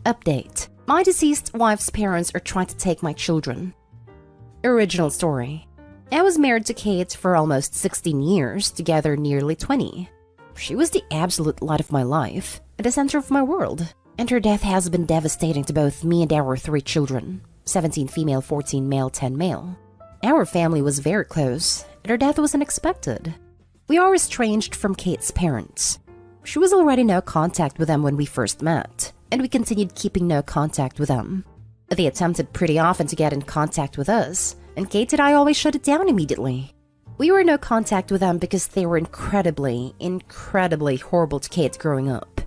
Update. My deceased wife's parents are trying to take my children. Original story. I was married to Kate for almost 16 years, together nearly 20. She was the absolute light of my life, at the center of my world, and her death has been devastating to both me and our 3 children, 17 female, 14 male, 10 male. Our family was very close, and her death was unexpected. We are estranged from Kate's parents. She was already no contact with them when we first met, and we continued keeping no contact with them. They attempted pretty often to get in contact with us, and Kate and I always shut it down immediately. We were in no contact with them because they were incredibly horrible to Kate growing up.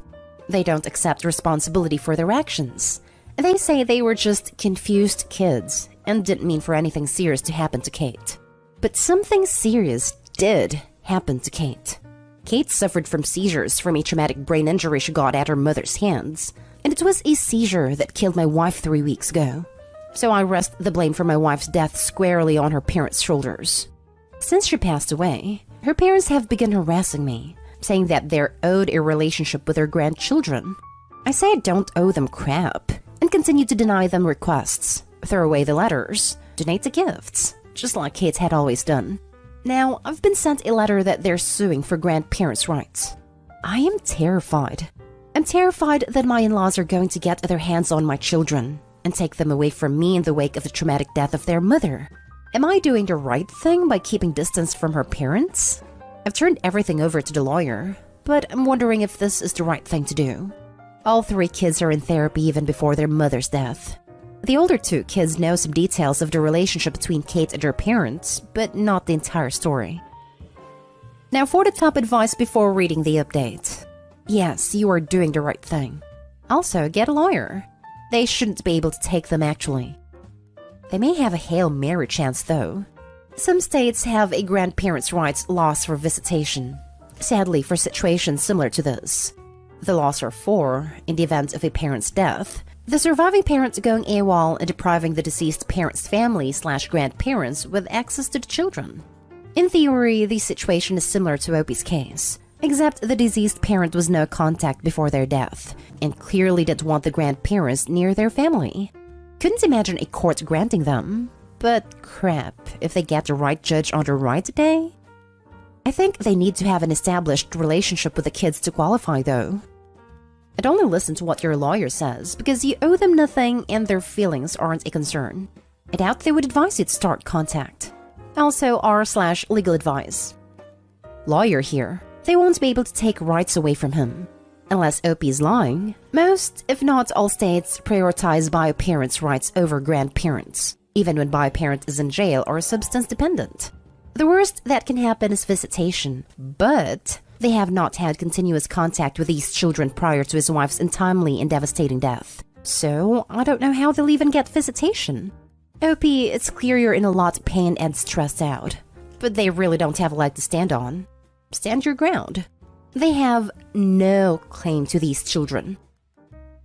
They don't accept responsibility for their actions. They say they were just confused kids and didn't mean for anything serious to happen to Kate. But something serious did happen to Kate. Kate suffered from seizures from a traumatic brain injury she got at her mother's hands, and it was a seizure that killed my wife 3 weeks ago. So I rest the blame for my wife's death squarely on her parents' shoulders. Since she passed away, her parents have begun harassing me, saying that they're owed a relationship with their grandchildren. I say I don't owe them crap, and continue to deny them requests, throw away the letters, donate the gifts, just like Kate had always done. Now, I've been sent a letter that they're suing for grandparents' rights. I am terrified. I'm terrified that my in-laws are going to get their hands on my children and take them away from me in the wake of the traumatic death of their mother. Am I doing the right thing by keeping distance from her parents? I've turned everything over to the lawyer, but I'm wondering if this is the right thing to do. All 3 kids are in therapy even before their mother's death. The older 2 kids know some details of the relationship between Kate and her parents, but not the entire story. Now for the top advice before reading the update. Yes, you are doing the right thing. Also, get a lawyer. They shouldn't be able to take them actually. They may have a Hail Mary chance though. Some states have a grandparents' rights laws for visitation, sadly for situations similar to this. The laws are for, in the event of a parent's death, the surviving parent going AWOL and depriving the deceased parent's family/grandparents with access to the children. In theory, the situation is similar to Opie's case, except the deceased parent was no contact before their death, and clearly didn't want the grandparents near their family. Couldn't imagine a court granting them, but crap, if they get the right judge on the right day? I think they need to have an established relationship with the kids to qualify though. I'd only listen to what your lawyer says because you owe them nothing and their feelings aren't a concern. I doubt they would advise you to start contact. Also r/legal advice. Lawyer here. They won't be able to take rights away from him. Unless OP is lying, most, if not all states, prioritize bio-parents' rights over grandparents, even when bio-parent is in jail or substance dependent. The worst that can happen is visitation, but they have not had continuous contact with these children prior to his wife's untimely and devastating death. So, I don't know how they'll even get visitation. OP, it's clear you're in a lot of pain and stressed out, but they really don't have a leg to stand on. Stand your ground. They have no claim to these children.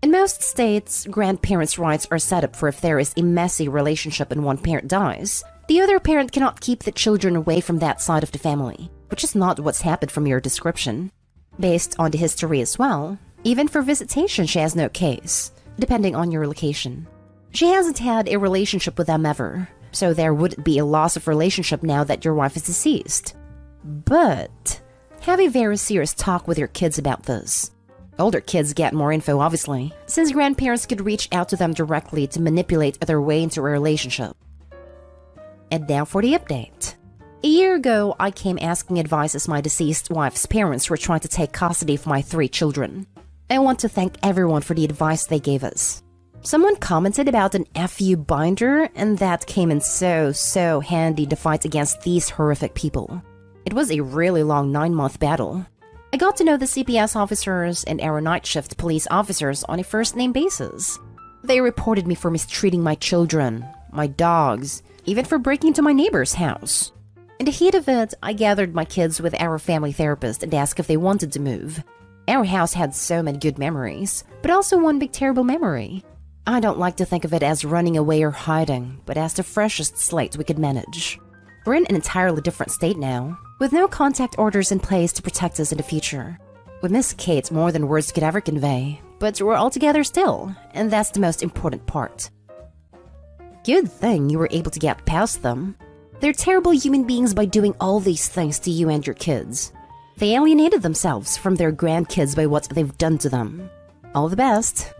In most states, grandparents' rights are set up for if there is a messy relationship and one parent dies, the other parent cannot keep the children away from that side of the family, which is not what's happened from your description. Based on the history as well, even for visitation she has no case, depending on your location. She hasn't had a relationship with them ever, so there wouldn't be a loss of relationship now that your wife is deceased. But have a very serious talk with your kids about this. Older kids get more info obviously, since grandparents could reach out to them directly to manipulate their way into a relationship. And now for the update. A year ago, I came asking advice as my deceased wife's parents were trying to take custody of my 3 children. I want to thank everyone for the advice they gave us. Someone commented about an FU binder, and that came in so handy to fight against these horrific people. It was a really long 9-month battle. I got to know the CPS officers and our night shift police officers on a first-name basis. They reported me for mistreating my children, my dogs, even for breaking into my neighbor's house. In the heat of it, I gathered my kids with our family therapist and asked if they wanted to move. Our house had so many good memories, but also one big terrible memory. I don't like to think of it as running away or hiding, but as the freshest slate we could manage. We're in an entirely different state now, with no contact orders in place to protect us in the future. We miss Kate more than words could ever convey, but we're all together still, and that's the most important part. Good thing you were able to get past them. They're terrible human beings by doing all these things to you and your kids. They alienated themselves from their grandkids by what they've done to them. All the best.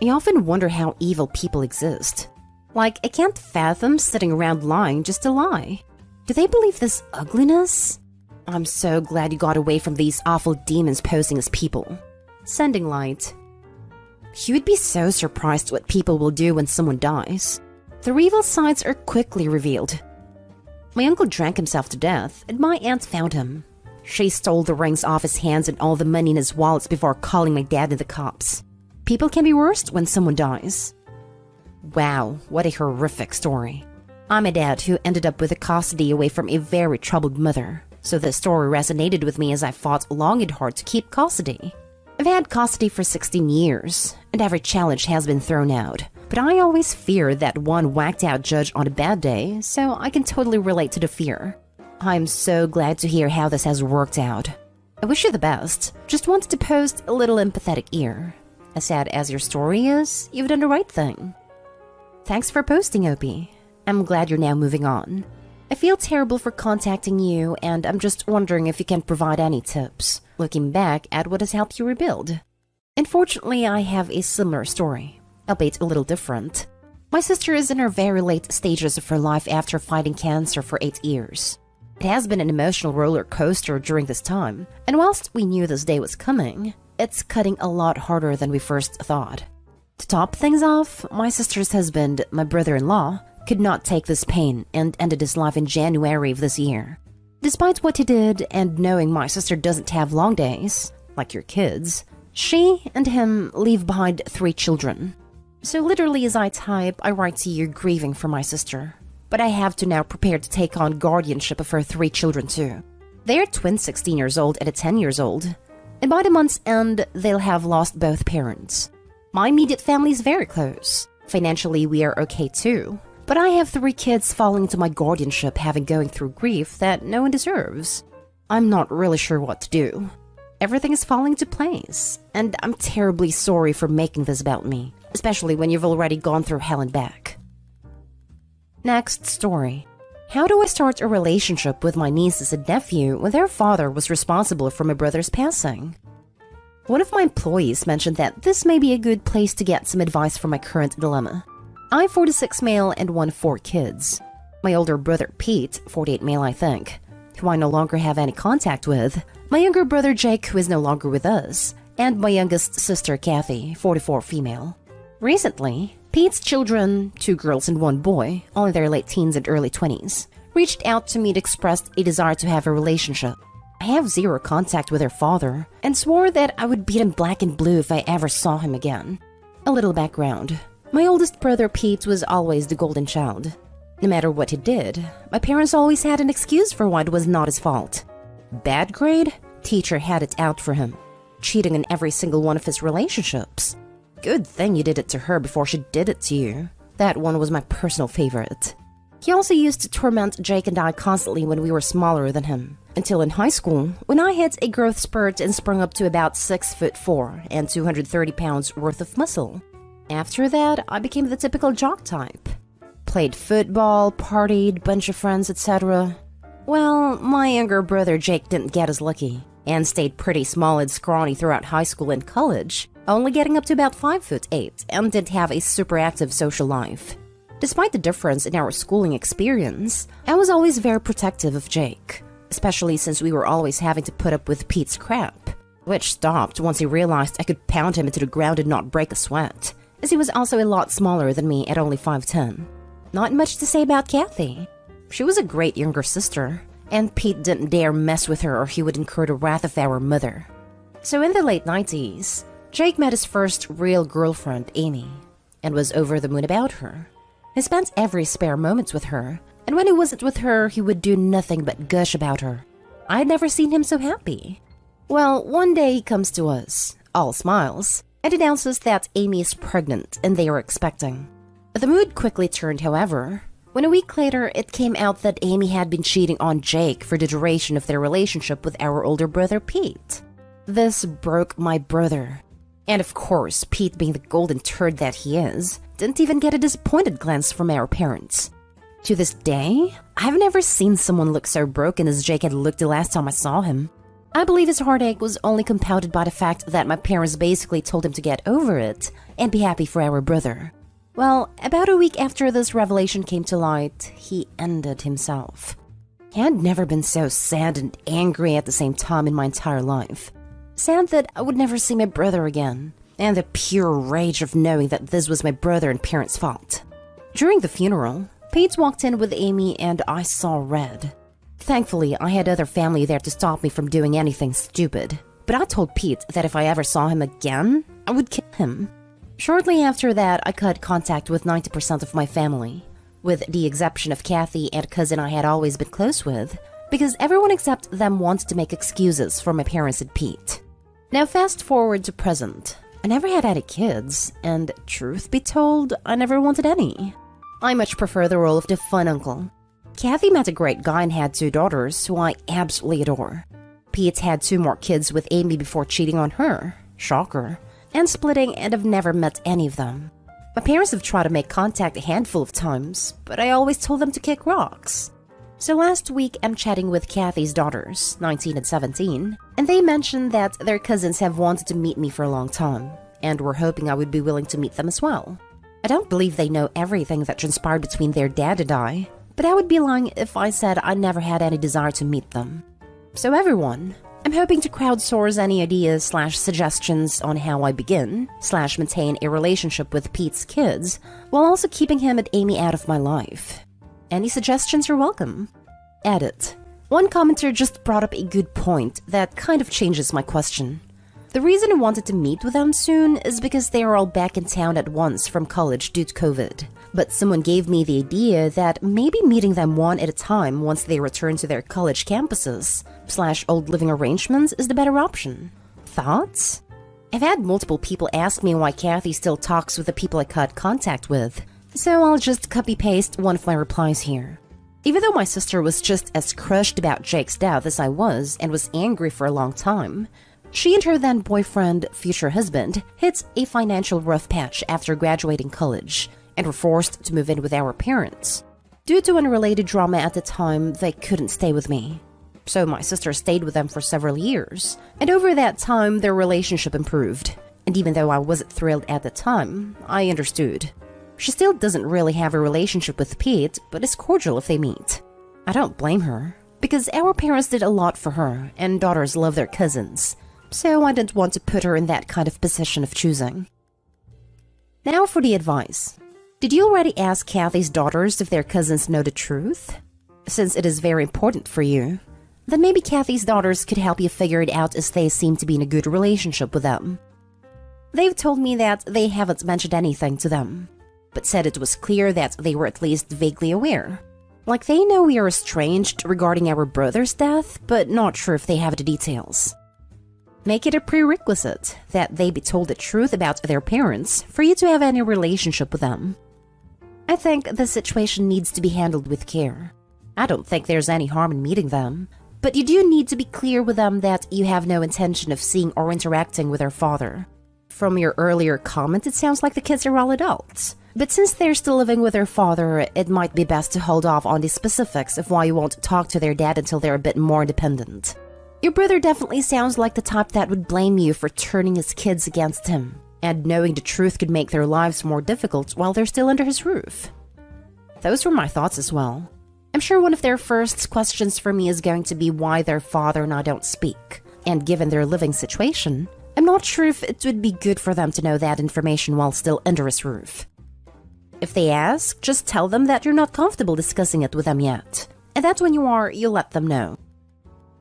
I often wonder how evil people exist. Like, I can't fathom sitting around lying just to lie. Do they believe this ugliness? I'm so glad you got away from these awful demons posing as people. Sending light. You would be so surprised what people will do when someone dies. Their evil sides are quickly revealed. My uncle drank himself to death, and my aunt found him. She stole the rings off his hands and all the money in his wallets before calling my dad and the cops. People can be worse when someone dies. Wow, what a horrific story. I'm a dad who ended up with a custody away from a very troubled mother, so this story resonated with me as I fought long and hard to keep custody. I've had custody for 16 years, and every challenge has been thrown out, but I always fear that one whacked-out judge on a bad day, so I can totally relate to the fear. I'm so glad to hear how this has worked out. I wish you the best. Just wanted to post a little empathetic ear. As sad as your story is, you've done the right thing. Thanks for posting, Opie. I'm glad you're now moving on. I feel terrible for contacting you, and I'm just wondering if you can provide any tips, looking back at what has helped you rebuild. Unfortunately, I have a similar story, albeit a little different. My sister is in her very late stages of her life after fighting cancer for 8 years. It has been an emotional roller coaster during this time, and whilst we knew this day was coming, it's cutting a lot harder than we first thought. To top things off, my sister's husband, my brother-in-law, could not take this pain and ended his life in January of this year. Despite what he did, and knowing my sister doesn't have long days, like your kids, she and him leave behind 3 children. So literally as I type, I write to you grieving for my sister. But I have to now prepare to take on guardianship of her 3 children too. They are twins 16 years old and a 10 years old. And by the month's end, they'll have lost both parents. My immediate family is very close. Financially, we are okay too. But I have 3 kids falling into my guardianship having going through grief that no one deserves. I'm not really sure what to do. Everything is falling into place, and I'm terribly sorry for making this about me, especially when you've already gone through hell and back. Next story. How do I start a relationship with my nieces and nephew when their father was responsible for my brother's passing? One of my employees mentioned that this may be a good place to get some advice for my current dilemma. I'm 46 male and 4 kids. My older brother Pete, 48 male I think, who I no longer have any contact with, my younger brother Jake, who is no longer with us, and my youngest sister Kathy, 44 female. Recently, Pete's children, 2 girls and 1 boy, all in their late teens and early 20s, reached out to me and expressed a desire to have a relationship. I have 0 contact with their father, and swore that I would beat him black and blue if I ever saw him again. A little background. My oldest brother Pete was always the golden child. No matter what he did, my parents always had an excuse for why it was not his fault. Bad grade? Teacher had it out for him. Cheating in every single one of his relationships. Good thing you did it to her before she did it to you. That one was my personal favorite. He also used to torment Jake and I constantly when we were smaller than him. Until in high school, when I hit a growth spurt and sprung up to about 6'4" and 230 pounds worth of muscle. After that, I became the typical jock type. Played football, partied, bunch of friends, etc. Well, my younger brother Jake didn't get as lucky, and stayed pretty small and scrawny throughout high school and college, only getting up to about 5'8", and didn't have a super active social life. Despite the difference in our schooling experience, I was always very protective of Jake, especially since we were always having to put up with Pete's crap, which stopped once he realized I could pound him into the ground and not break a sweat, as he was also a lot smaller than me at only 5'10". Not much to say about Kathy. She was a great younger sister, and Pete didn't dare mess with her or he would incur the wrath of our mother. So in the late 90s, Jake met his first real girlfriend, Amy, and was over the moon about her. He spent every spare moment with her, and when he wasn't with her, he would do nothing but gush about her. I had never seen him so happy. Well, one day he comes to us, all smiles, and announces that Amy is pregnant and they are expecting. The mood quickly turned, however, when a week later it came out that Amy had been cheating on Jake for the duration of their relationship with our older brother Pete. This broke my brother. And of course, Pete, being the golden turd that he is, didn't even get a disappointed glance from our parents. To this day, I've never seen someone look so broken as Jake had looked the last time I saw him. I believe his heartache was only compounded by the fact that my parents basically told him to get over it and be happy for our brother. Well, about a week after this revelation came to light, he ended himself. I had never been so sad and angry at the same time in my entire life. Sad that I would never see my brother again, and the pure rage of knowing that this was my brother and parents' fault. During the funeral, Pete walked in with Amy and I saw red. Thankfully, I had other family there to stop me from doing anything stupid, but I told Pete that if I ever saw him again, I would kill him. Shortly after that, I cut contact with 90% of my family, with the exception of Kathy and a cousin I had always been close with, because everyone except them wanted to make excuses for my parents and Pete. Now fast forward to present. I never had any kids, and truth be told, I never wanted any. I much prefer the role of the fun uncle. Kathy met a great guy and had 2 daughters, who I absolutely adore. Pete had 2 more kids with Amy before cheating on her. Shocker. And splitting, and I've never met any of them. My parents have tried to make contact a handful of times, but I always told them to kick rocks. So last week, I'm chatting with Kathy's daughters, 19 and 17, and they mentioned that their cousins have wanted to meet me for a long time, and were hoping I would be willing to meet them as well. I don't believe they know everything that transpired between their dad and I, but I would be lying if I said I never had any desire to meet them. So everyone, I'm hoping to crowdsource any ideas/suggestions on how I begin/maintain a relationship with Pete's kids, while also keeping him and Amy out of my life. Any suggestions are welcome. Edit. One commenter just brought up a good point that kind of changes my question. The reason I wanted to meet with them soon is because they are all back in town at once from college due to COVID. But someone gave me the idea that maybe meeting them one at a time once they return to their college campuses/old living arrangements is the better option. Thoughts? I've had multiple people ask me why Kathy still talks with the people I cut contact with, so I'll just copy-paste one of my replies here. Even though my sister was just as crushed about Jake's death as I was and was angry for a long time, she and her then boyfriend, future husband, hit a financial rough patch after graduating college, and were forced to move in with our parents. Due to unrelated drama at the time, they couldn't stay with me. So my sister stayed with them for several years, and over that time their relationship improved. And even though I wasn't thrilled at the time, I understood. She still doesn't really have a relationship with Pete, but is cordial if they meet. I don't blame her, because our parents did a lot for her, and daughters love their cousins, so I didn't want to put her in that kind of position of choosing. Now for the advice. Did you already ask Kathy's daughters if their cousins know the truth? Since it is very important for you, then maybe Kathy's daughters could help you figure it out, as they seem to be in a good relationship with them. They've told me that they haven't mentioned anything to them, but said it was clear that they were at least vaguely aware. Like they know we are estranged regarding our brother's death, but not sure if they have the details. Make it a prerequisite that they be told the truth about their parents for you to have any relationship with them. I think the situation needs to be handled with care. I don't think there's any harm in meeting them, but you do need to be clear with them that you have no intention of seeing or interacting with their father. From your earlier comment, it sounds like the kids are all adults. But since they're still living with their father, it might be best to hold off on the specifics of why you won't talk to their dad until they're a bit more independent. Your brother definitely sounds like the type that would blame you for turning his kids against him, and knowing the truth could make their lives more difficult while they're still under his roof. Those were my thoughts as well. I'm sure one of their first questions for me is going to be why their father and I don't speak, and given their living situation, I'm not sure if it would be good for them to know that information while still under his roof. If they ask, just tell them that you're not comfortable discussing it with them yet, and that when you are, you'll let them know.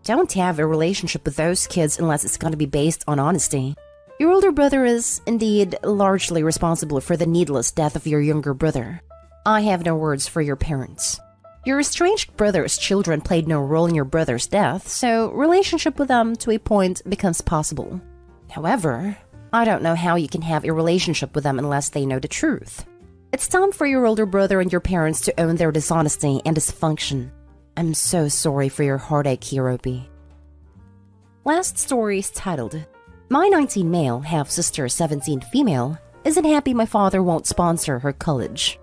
Don't have a relationship with those kids unless it's going to be based on honesty. Your older brother is, indeed, largely responsible for the needless death of your younger brother. I have no words for your parents. Your estranged brother's children played no role in your brother's death, so relationship with them to a point becomes possible. However, I don't know how you can have a relationship with them unless they know the truth. It's time for your older brother and your parents to own their dishonesty and dysfunction. I'm so sorry for your heartache, Hiropi. Last story is titled, My 19 male, half-sister 17 female, isn't happy my father won't sponsor her college.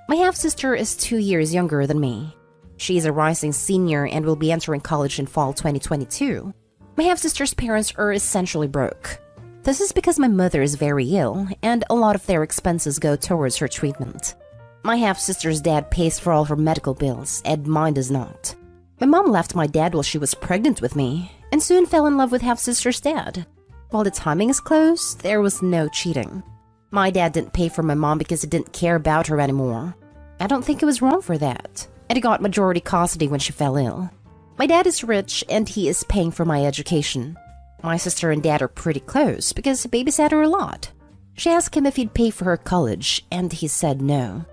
My half-sister is 2 years younger than me. She is a rising senior and will be entering college in fall 2022. My half-sister's parents are essentially broke. This is because my mother is very ill, and a lot of their expenses go towards her treatment. My half-sister's dad pays for all her medical bills, and mine does not. My mom left my dad while she was pregnant with me, and soon fell in love with half-sister's dad. While the timing is close, there was no cheating. My dad didn't pay for my mom because he didn't care about her anymore. I don't think it was wrong for that, and he got majority custody when she fell ill. My dad is rich, and he is paying for my education. My sister and dad are pretty close because he babysat her a lot. She asked him if he'd pay for her college, and he said no.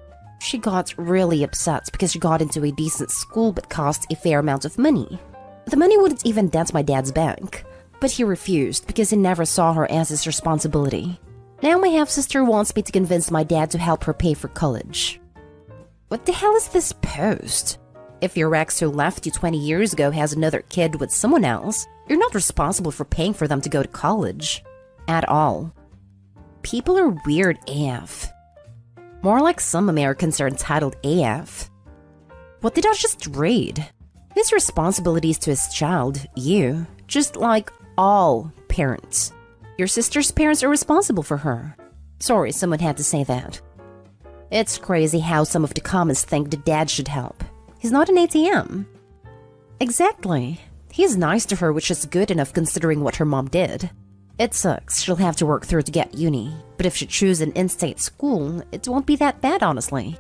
She got really upset because she got into a decent school but cost a fair amount of money. The money wouldn't even dent my dad's bank, but he refused because he never saw her as his responsibility. Now my half-sister wants me to convince my dad to help her pay for college. What the hell is this post? If your ex who left you 20 years ago has another kid with someone else, you're not responsible for paying for them to go to college. At all. People are weird AF. More like some Americans are entitled AF. What did I just read? His responsibilities to his child, you, just like all parents. Your sister's parents are responsible for her. Sorry, someone had to say that. It's crazy how some of the comments think the dad should help. He's not an ATM. Exactly. He's nice to her, which is good enough considering what her mom did. It sucks, she'll have to work through to get uni, but if she chooses an in-state school, it won't be that bad, honestly.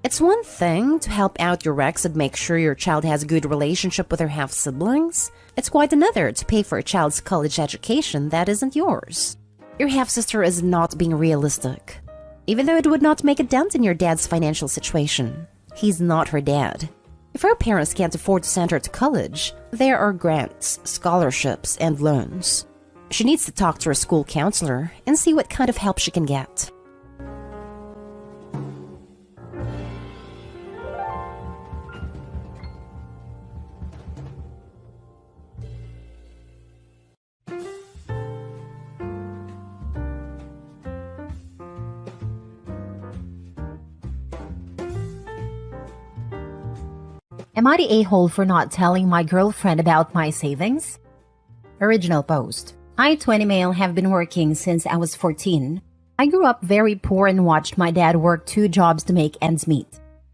It's one thing to help out your ex and make sure your child has a good relationship with her half-siblings. It's quite another to pay for a child's college education that isn't yours. Your half-sister is not being realistic. Even though it would not make a dent in your dad's financial situation, he's not her dad. If her parents can't afford to send her to college, there are grants, scholarships, and loans. She needs to talk to her school counselor and see what kind of help she can get. Am I the a-hole for not telling my girlfriend about my savings? Original post. I, 20 male, have been working since I was 14. I grew up very poor and watched my dad work 2 jobs to make ends meet.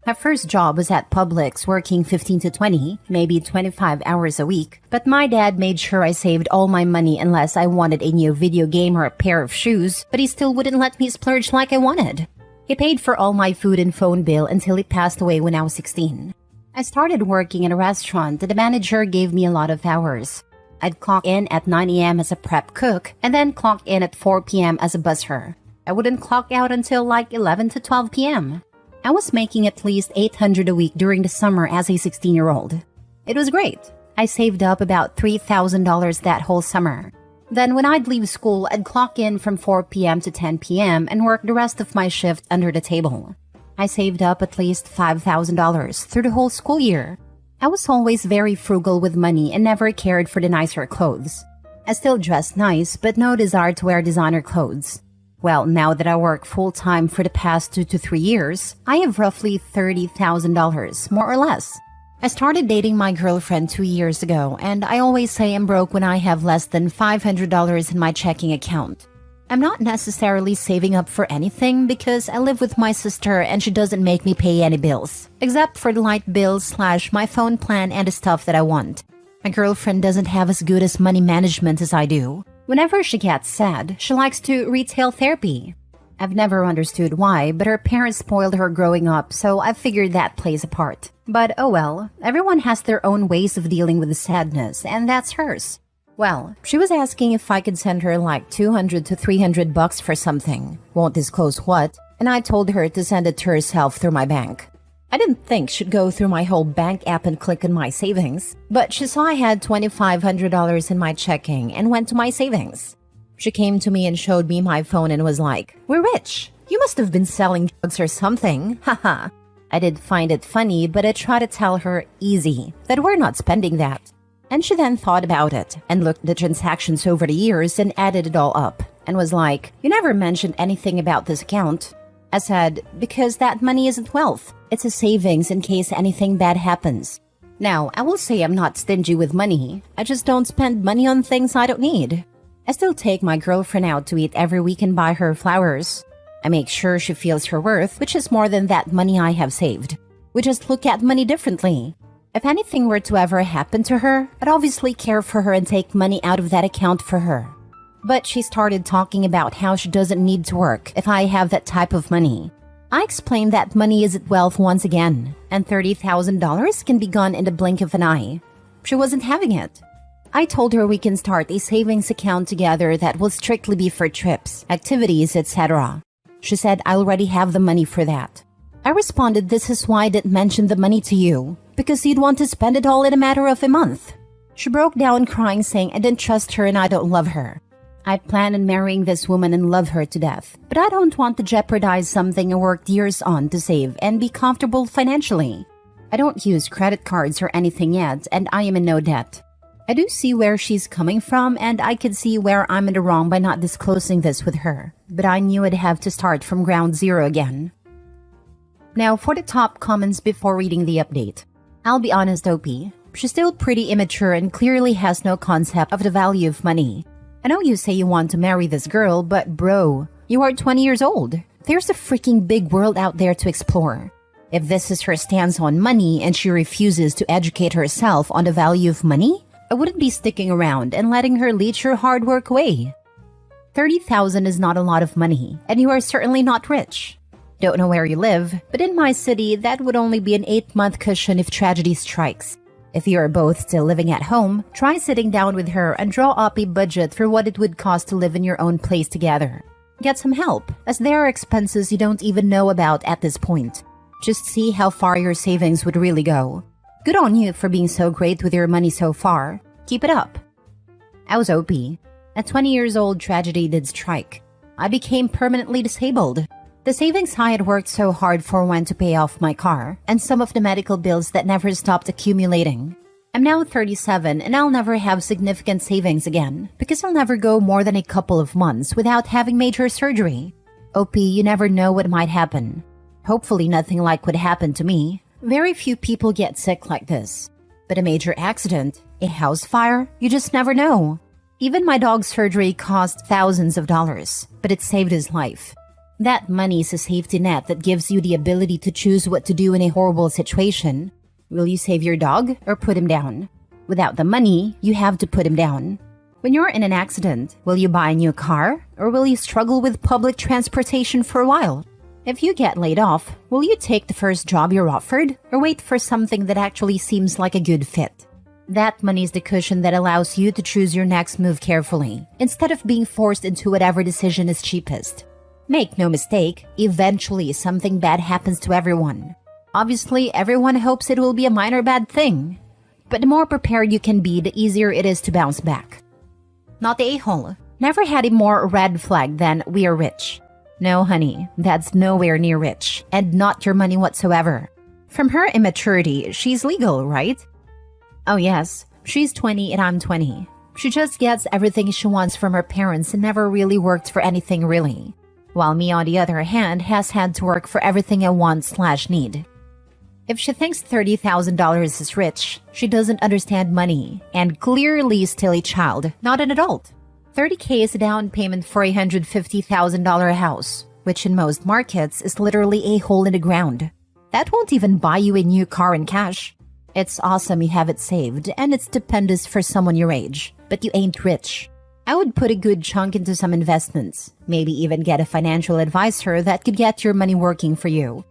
My first job was at Publix, working 15 to 20, maybe 25 hours a week. But my dad made sure I saved all my money unless I wanted a new video game or a pair of shoes, but he still wouldn't let me splurge like I wanted. He paid for all my food and phone bill until he passed away when I was 16. I started working in a restaurant and the manager gave me a lot of hours. I'd clock in at 9 a.m. as a prep cook and then clock in at 4 p.m. as a busser. I wouldn't clock out until like 11 to 12 p.m. I was making at least $800 a week during the summer as a 16-year-old. It was great. I saved up about $3,000 that whole summer. Then when I'd leave school, I'd clock in from 4 p.m. to 10 p.m. and work the rest of my shift under the table. I saved up at least $5,000 through the whole school year. I was always very frugal with money and never cared for the nicer clothes. I still dressed nice, but no desire to wear designer clothes. Well, now that I work full-time for the past 2 to 3 years, I have roughly $30,000, more or less. I started dating my girlfriend 2 years ago, and I always say I'm broke when I have less than $500 in my checking account. I'm not necessarily saving up for anything because I live with my sister and she doesn't make me pay any bills, except for the light bills / my phone plan and the stuff that I want. My girlfriend doesn't have as good as money management as I do. Whenever she gets sad, she likes to retail therapy. I've never understood why, but her parents spoiled her growing up, so I figured that plays a part. But oh well, everyone has their own ways of dealing with the sadness, and that's hers. Well, she was asking if I could send her like $200 to $300 for something, won't disclose what, and I told her to send it to herself through my bank. I didn't think she'd go through my whole bank app and click on my savings, but she saw I had $2,500 in my checking and went to my savings. She came to me and showed me my phone and was like, "We're rich. You must have been selling drugs or something, haha." I did find it funny, but I tried to tell her easy that we're not spending that. And she then thought about it and looked the transactions over the years and added it all up and was like, "You never mentioned anything about this account." I said, "Because that money isn't wealth. It's a savings in case anything bad happens." Now, I will say I'm not stingy with money. I just don't spend money on things I don't need. I still take my girlfriend out to eat every week and buy her flowers. I make sure she feels her worth, which is more than that money I have saved. We just look at money differently. If anything were to ever happen to her, I'd obviously care for her and take money out of that account for her. But she started talking about how she doesn't need to work if I have that type of money. I explained that money isn't wealth once again, and $30,000 can be gone in the blink of an eye. She wasn't having it. I told her we can start a savings account together that will strictly be for trips, activities, etc. She said I already have the money for that. I responded, "This is why I didn't mention the money to you, because you'd want to spend it all in a matter of a month." She broke down crying, saying I didn't trust her and I don't love her. I plan on marrying this woman and love her to death, but I don't want to jeopardize something I worked years on to save and be comfortable financially. I don't use credit cards or anything yet, and I am in no debt. I do see where she's coming from, and I could see where I'm in the wrong by not disclosing this with her, but I knew I'd have to start from ground zero again. Now for the top comments before reading the update. I'll be honest, OP. She's still pretty immature and clearly has no concept of the value of money. I know you say you want to marry this girl, but bro, you are 20 years old. There's a freaking big world out there to explore. If this is her stance on money and she refuses to educate herself on the value of money, I wouldn't be sticking around and letting her leech her hard work away. 30,000 is not a lot of money, and you are certainly not rich. Don't know where you live, but in my city, that would only be an 8-month cushion if tragedy strikes. If you are both still living at home, try sitting down with her and draw up a budget for what it would cost to live in your own place together. Get some help, as there are expenses you don't even know about at this point. Just see how far your savings would really go. Good on you for being so great with your money so far. Keep it up. I was OP. At 20 years old, tragedy did strike. I became permanently disabled. The savings I had worked so hard for went to pay off my car and some of the medical bills that never stopped accumulating. I'm now 37 and I'll never have significant savings again because I'll never go more than a couple of months without having major surgery. OP, you never know what might happen. Hopefully nothing like what happened to me. Very few people get sick like this. But a major accident, a house fire, you just never know. Even my dog's surgery cost thousands of dollars, but it saved his life. That money is a safety net that gives you the ability to choose what to do in a horrible situation. Will you save your dog or put him down? Without the money, you have to put him down. When you're in an accident, will you buy a new car or will you struggle with public transportation for a while? If you get laid off, will you take the first job you're offered or wait for something that actually seems like a good fit? That money is the cushion that allows you to choose your next move carefully, instead of being forced into whatever decision is cheapest. Make no mistake, eventually something bad happens to everyone. Obviously, everyone hopes it will be a minor bad thing. But the more prepared you can be, the easier it is to bounce back. Not the a-hole. Never had a more red flag than "we are rich." No, honey, that's nowhere near rich, and not your money whatsoever. From her immaturity, she's legal, right? Oh yes, she's 20 and I'm 20. She just gets everything she wants from her parents and never really worked for anything really. While me, on the other hand, has had to work for everything I want/need. If she thinks $30,000 is rich, she doesn't understand money, and clearly still a child, not an adult. $30K is a down payment for a $150,000 house, which in most markets is literally a hole in the ground. That won't even buy you a new car in cash. It's awesome you have it saved, and it's stupendous for someone your age, but you ain't rich. I would put a good chunk into some investments, maybe even get a financial advisor that could get your money working for you.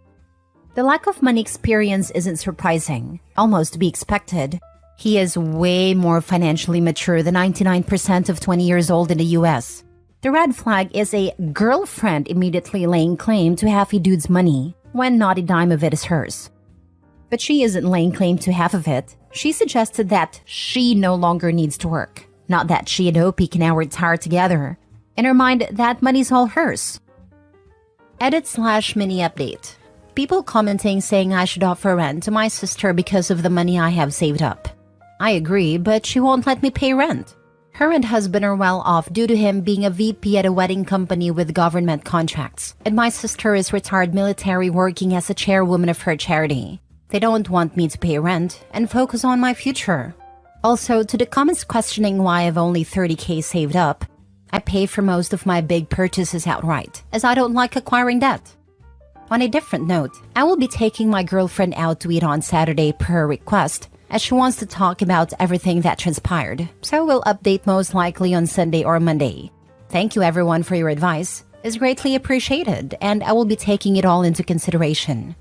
The lack of money experience isn't surprising, almost to be expected. He is way more financially mature than 99% of 20 years old in the US. The red flag is a girlfriend immediately laying claim to half a dude's money, when not a dime of it is hers. But she isn't laying claim to half of it. She suggested that she no longer needs to work. Not that she and OP can now retire together. In her mind, that money's all hers. Edit/mini update. People commenting saying I should offer rent to my sister because of the money I have saved up. I agree, but she won't let me pay rent. Her and husband are well off due to him being a VP at a wedding company with government contracts, and my sister is retired military working as a chairwoman of her charity. They don't want me to pay rent and focus on my future. Also, to the comments questioning why I've only 30K saved up, I pay for most of my big purchases outright, as I don't like acquiring debt. On a different note, I will be taking my girlfriend out to eat on Saturday per her request, as she wants to talk about everything that transpired, so we'll update most likely on Sunday or Monday. Thank you everyone for your advice. It's greatly appreciated, and I will be taking it all into consideration.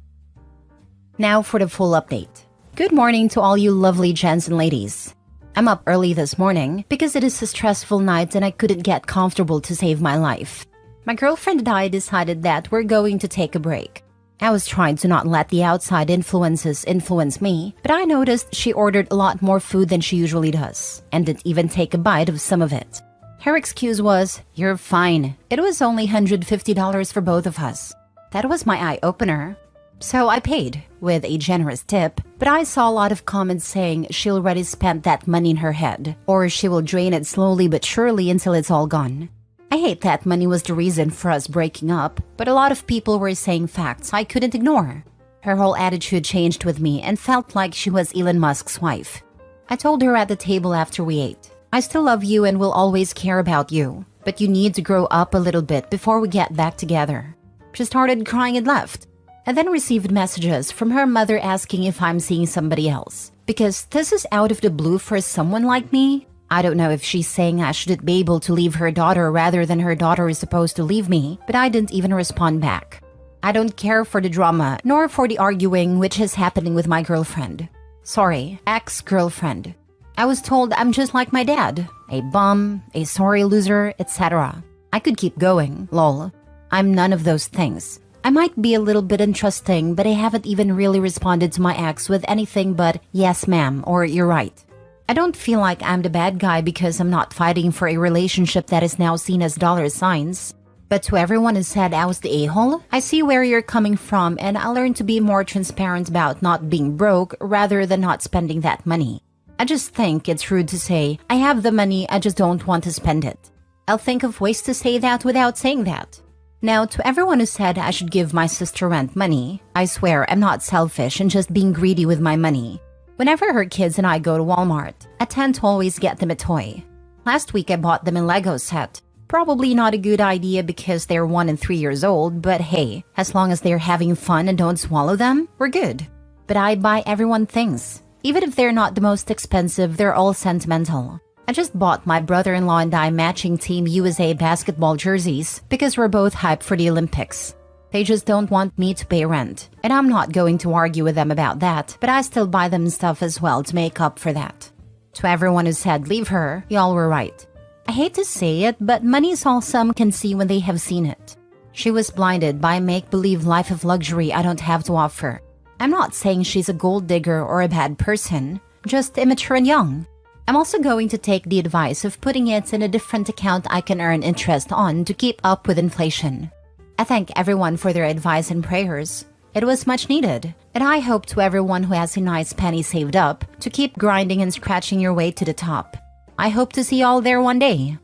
Now for the full update. Good morning to all you lovely gents and ladies. I'm up early this morning because it is a stressful night and I couldn't get comfortable to save my life. My girlfriend and I decided that we're going to take a break. I was trying to not let the outside influences influence me, but I noticed she ordered a lot more food than she usually does, and didn't even take a bite of some of it. Her excuse was, "You're fine. It was only $150 for both of us." That was my eye-opener. So I paid, with a generous tip, but I saw a lot of comments saying she already spent that money in her head, or she will drain it slowly but surely until it's all gone. I hate that money was the reason for us breaking up, but a lot of people were saying facts I couldn't ignore. Her whole attitude changed with me and felt like she was Elon Musk's wife. I told her at the table after we ate, "I still love you and will always care about you, but you need to grow up a little bit before we get back together." She started crying and left, and then received messages from her mother asking if I'm seeing somebody else, because this is out of the blue for someone like me. I don't know if she's saying I shouldn't be able to leave her daughter rather than her daughter is supposed to leave me, but I didn't even respond back. I don't care for the drama, nor for the arguing which is happening with my girlfriend. Sorry, ex-girlfriend. I was told I'm just like my dad, a bum, a sorry loser, etc. I could keep going, lol. I'm none of those things. I might be a little bit untrusting, but I haven't even really responded to my ex with anything but "yes ma'am" or "you're right." I don't feel like I'm the bad guy because I'm not fighting for a relationship that is now seen as dollar signs. But to everyone who said I was the a-hole, I see where you're coming from, and I learned to be more transparent about not being broke rather than not spending that money. I just think it's rude to say, "I have the money, I just don't want to spend it." I'll think of ways to say that without saying that. Now, to everyone who said I should give my sister rent money, I swear I'm not selfish and just being greedy with my money. Whenever her kids and I go to Walmart, I tend to always get them a toy. Last week I bought them a Lego set. Probably not a good idea because they're 1 and 3 years old, but hey, as long as they're having fun and don't swallow them, we're good. But I buy everyone things. Even if they're not the most expensive, they're all sentimental. I just bought my brother-in-law and I matching Team USA basketball jerseys because we're both hyped for the Olympics. They just don't want me to pay rent, and I'm not going to argue with them about that, but I still buy them stuff as well to make up for that. To everyone who said leave her, y'all were right. I hate to say it, but money is all some can see when they have seen it. She was blinded by a make-believe life of luxury I don't have to offer. I'm not saying she's a gold digger or a bad person, just immature and young. I'm also going to take the advice of putting it in a different account I can earn interest on to keep up with inflation. I thank everyone for their advice and prayers. It was much needed, and I hope to everyone who has a nice penny saved up to keep grinding and scratching your way to the top. I hope to see y'all there one day.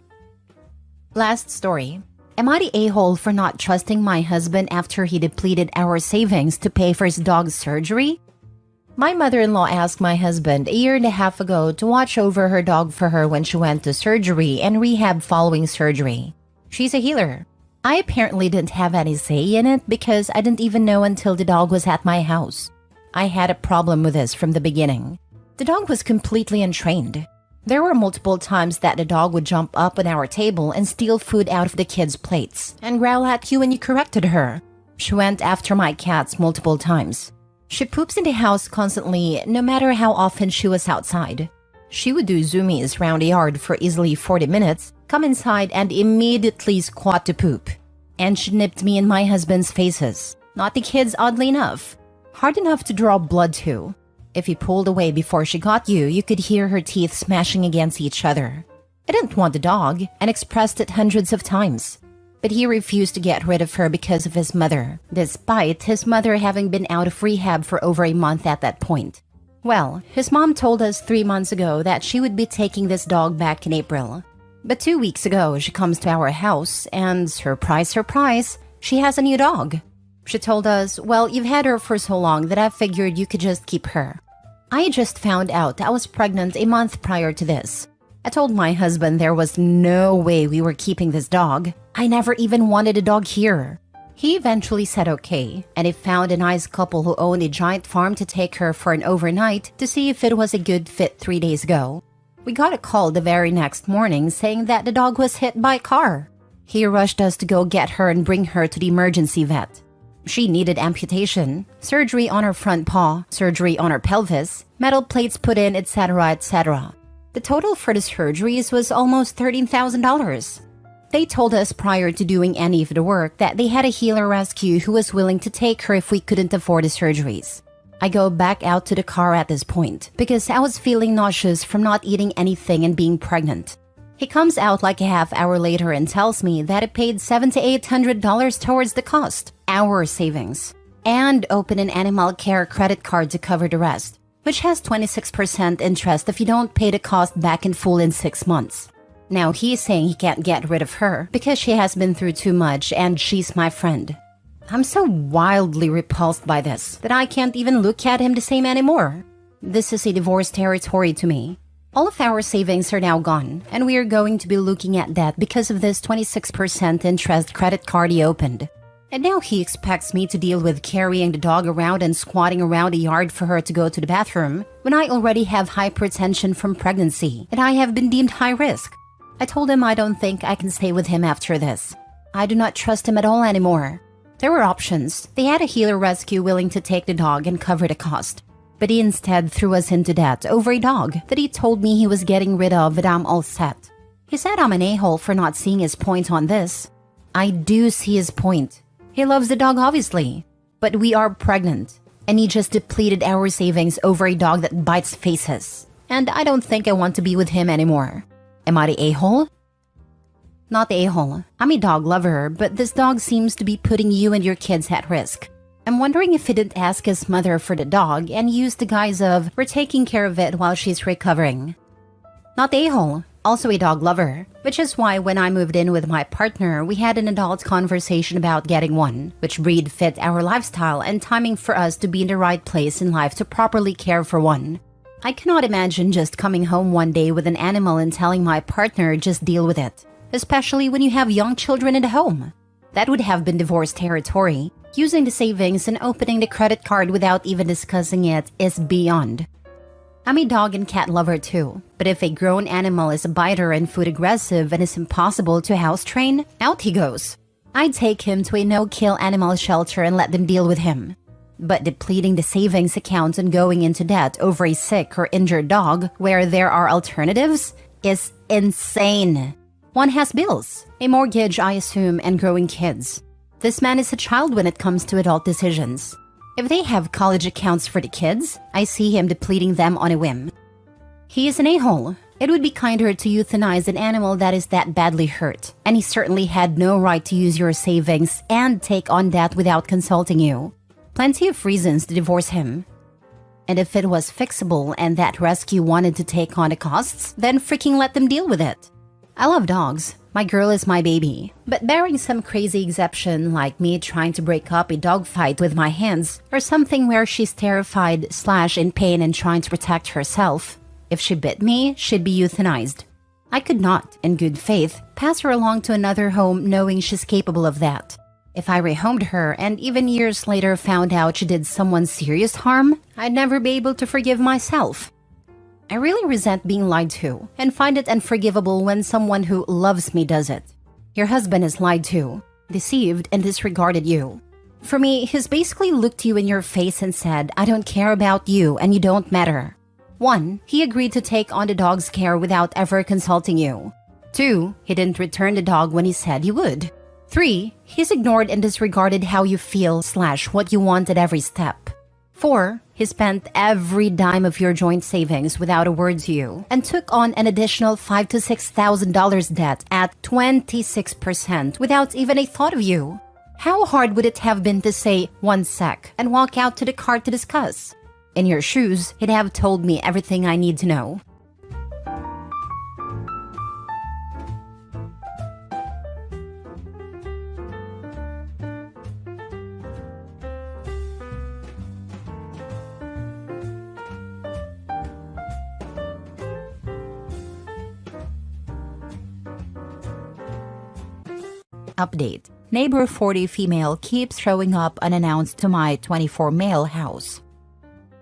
Last story. Am I the a-hole for not trusting my husband after he depleted our savings to pay for his dog's surgery? My mother-in-law asked my husband a year and a half ago to watch over her dog for her when she went to surgery and rehab following surgery. She's a healer. I apparently didn't have any say in it because I didn't even know until the dog was at my house. I had a problem with this from the beginning. The dog was completely untrained. There were multiple times that the dog would jump up on our table and steal food out of the kids' plates and growl at you when you corrected her. She went after my cats multiple times. She poops in the house constantly, no matter how often she was outside. She would do zoomies around the yard for easily 40 minutes, come inside and immediately squat to poop. And she nipped me and my husband's faces. Not the kids, oddly enough. Hard enough to draw blood to. If he pulled away before she got you, you could hear her teeth smashing against each other. I didn't want the dog and expressed it hundreds of times. But he refused to get rid of her because of his mother, despite his mother having been out of rehab for over a month at that point. Well, his mom told us 3 months ago that she would be taking this dog back in April. But 2 weeks ago, she comes to our house and, surprise, surprise, she has a new dog. She told us, well, you've had her for so long that I figured you could just keep her. I just found out I was pregnant a month prior to this. I told my husband there was no way we were keeping this dog. I never even wanted a dog here. He eventually said okay, and he found a nice couple who owned a giant farm to take her for an overnight to see if it was a good fit 3 days ago. We got a call the very next morning saying that the dog was hit by a car. He rushed us to go get her and bring her to the emergency vet. She needed amputation, surgery on her front paw, surgery on her pelvis, metal plates put in, etc., etc. The total for the surgeries was almost $13,000. They told us prior to doing any of the work that they had a healer rescue who was willing to take her if we couldn't afford the surgeries. I go back out to the car at this point because I was feeling nauseous from not eating anything and being pregnant. He comes out like a half hour later and tells me that it paid $700 to $800 towards the cost, our savings, and open an animal care credit card to cover the rest, which has 26% interest if you don't pay the cost back in full in 6 months. Now he's saying he can't get rid of her because she has been through too much and she's my friend. I'm so wildly repulsed by this that I can't even look at him the same anymore. This is a divorce territory to me. All of our savings are now gone, and we are going to be looking at that because of this 26% interest credit card he opened. And now he expects me to deal with carrying the dog around and squatting around the yard for her to go to the bathroom when I already have hypertension from pregnancy and I have been deemed high risk. I told him I don't think I can stay with him after this. I do not trust him at all anymore. There were options. They had a healer rescue willing to take the dog and cover the cost. But he instead threw us into debt over a dog that he told me he was getting rid of and I'm all set. He said I'm an a-hole for not seeing his point on this. I do see his point. He loves the dog obviously. But we are pregnant. And he just depleted our savings over a dog that bites faces. And I don't think I want to be with him anymore. Am I the a-hole? Not the a-hole. I'm a dog lover, but this dog seems to be putting you and your kids at risk. I'm wondering if he didn't ask his mother for the dog and used the guise of, we're taking care of it while she's recovering. Not the a-hole. Also a dog lover, which is why when I moved in with my partner, we had an adult conversation about getting one, which breed fit our lifestyle and timing for us to be in the right place in life to properly care for one. I cannot imagine just coming home one day with an animal and telling my partner just deal with it, especially when you have young children in the home. That would have been divorce territory. Using the savings and opening the credit card without even discussing it is beyond. I'm a dog and cat lover too, but if a grown animal is a biter and food aggressive and is impossible to house train, out he goes. I'd take him to a no-kill animal shelter and let them deal with him. But depleting the savings account and going into debt over a sick or injured dog where there are alternatives is insane. One has bills, a mortgage I assume, and growing kids. This man is a child when it comes to adult decisions. If they have college accounts for the kids, I see him depleting them on a whim. He is an a-hole. It would be kinder to euthanize an animal that is that badly hurt, and he certainly had no right to use your savings and take on debt without consulting you. Plenty of reasons to divorce him. And if it was fixable and that rescue wanted to take on the costs, then freaking let them deal with it. I love dogs. My girl is my baby. But barring some crazy exception like me trying to break up a dog fight with my hands or something where she's terrified / in pain and trying to protect herself, if she bit me, she'd be euthanized. I could not, in good faith, pass her along to another home knowing she's capable of that. If I rehomed her and even years later found out she did someone serious harm, I'd never be able to forgive myself. I really resent being lied to and find it unforgivable when someone who loves me does it. Your husband is lied to, deceived, and disregarded you. For me, he's basically looked you in your face and said, I don't care about you and you don't matter. 1. He agreed to take on the dog's care without ever consulting you. 2. He didn't return the dog when he said he would. 3. He's ignored and disregarded how you feel / what you want at every step. 4. He spent every dime of your joint savings without a word to you and took on an additional $5,000 to $6,000 debt at 26% without even a thought of you. How hard would it have been to say 1 sec and walk out to the car to discuss? In your shoes, he'd have told me everything I need to know. Update. Neighbor 40 female keeps showing up unannounced to my 24 male house.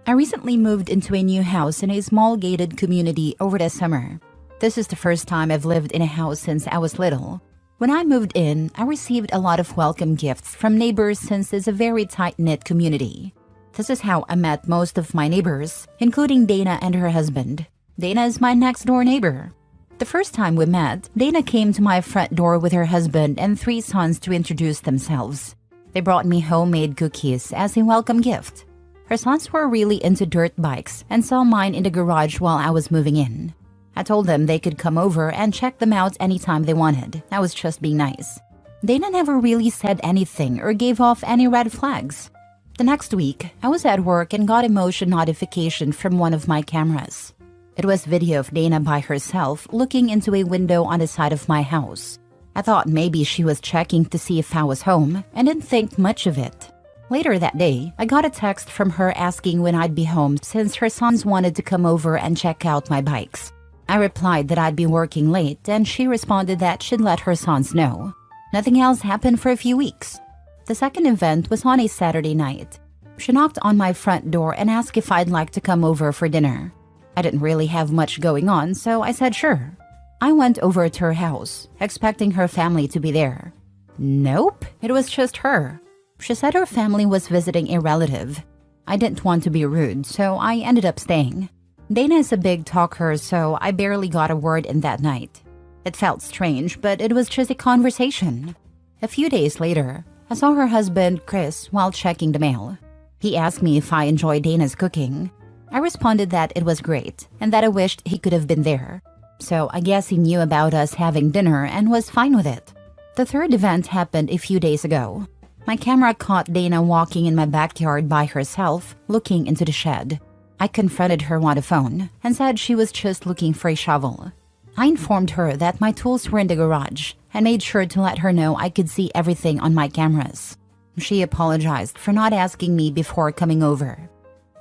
I recently moved into a new house in a small gated community over the summer. This is the first time I've lived in a house since I was little. When I moved in, I received a lot of welcome gifts from neighbors since it's a very tight-knit community. This is how I met most of my neighbors, including Dana and her husband. Dana is my next-door neighbor. The first time we met, Dana came to my front door with her husband and 3 sons to introduce themselves. They brought me homemade cookies as a welcome gift. Her sons were really into dirt bikes and saw mine in the garage while I was moving in. I told them they could come over and check them out anytime they wanted. I was just being nice. Dana never really said anything or gave off any red flags. The next week, I was at work and got a motion notification from one of my cameras. It was video of Dana by herself looking into a window on the side of my house. I thought maybe she was checking to see if I was home and didn't think much of it. Later that day, I got a text from her asking when I'd be home since her sons wanted to come over and check out my bikes. I replied that I'd be working late and she responded that she'd let her sons know. Nothing else happened for a few weeks. The second event was on a Saturday night. She knocked on my front door and asked if I'd like to come over for dinner. I didn't really have much going on, so I said sure. I went over to her house, expecting her family to be there. Nope, it was just her. She said her family was visiting a relative. I didn't want to be rude, so I ended up staying. Dana is a big talker, so I barely got a word in that night. It felt strange, but it was just a conversation. A few days later, I saw her husband, Chris, while checking the mail. He asked me if I enjoyed Dana's cooking. I responded that it was great and that I wished he could have been there. So I guess he knew about us having dinner and was fine with it. The third event happened a few days ago. My camera caught Dana walking in my backyard by herself, looking into the shed. I confronted her on the phone and said she was just looking for a shovel. I informed her that my tools were in the garage and made sure to let her know I could see everything on my cameras. She apologized for not asking me before coming over.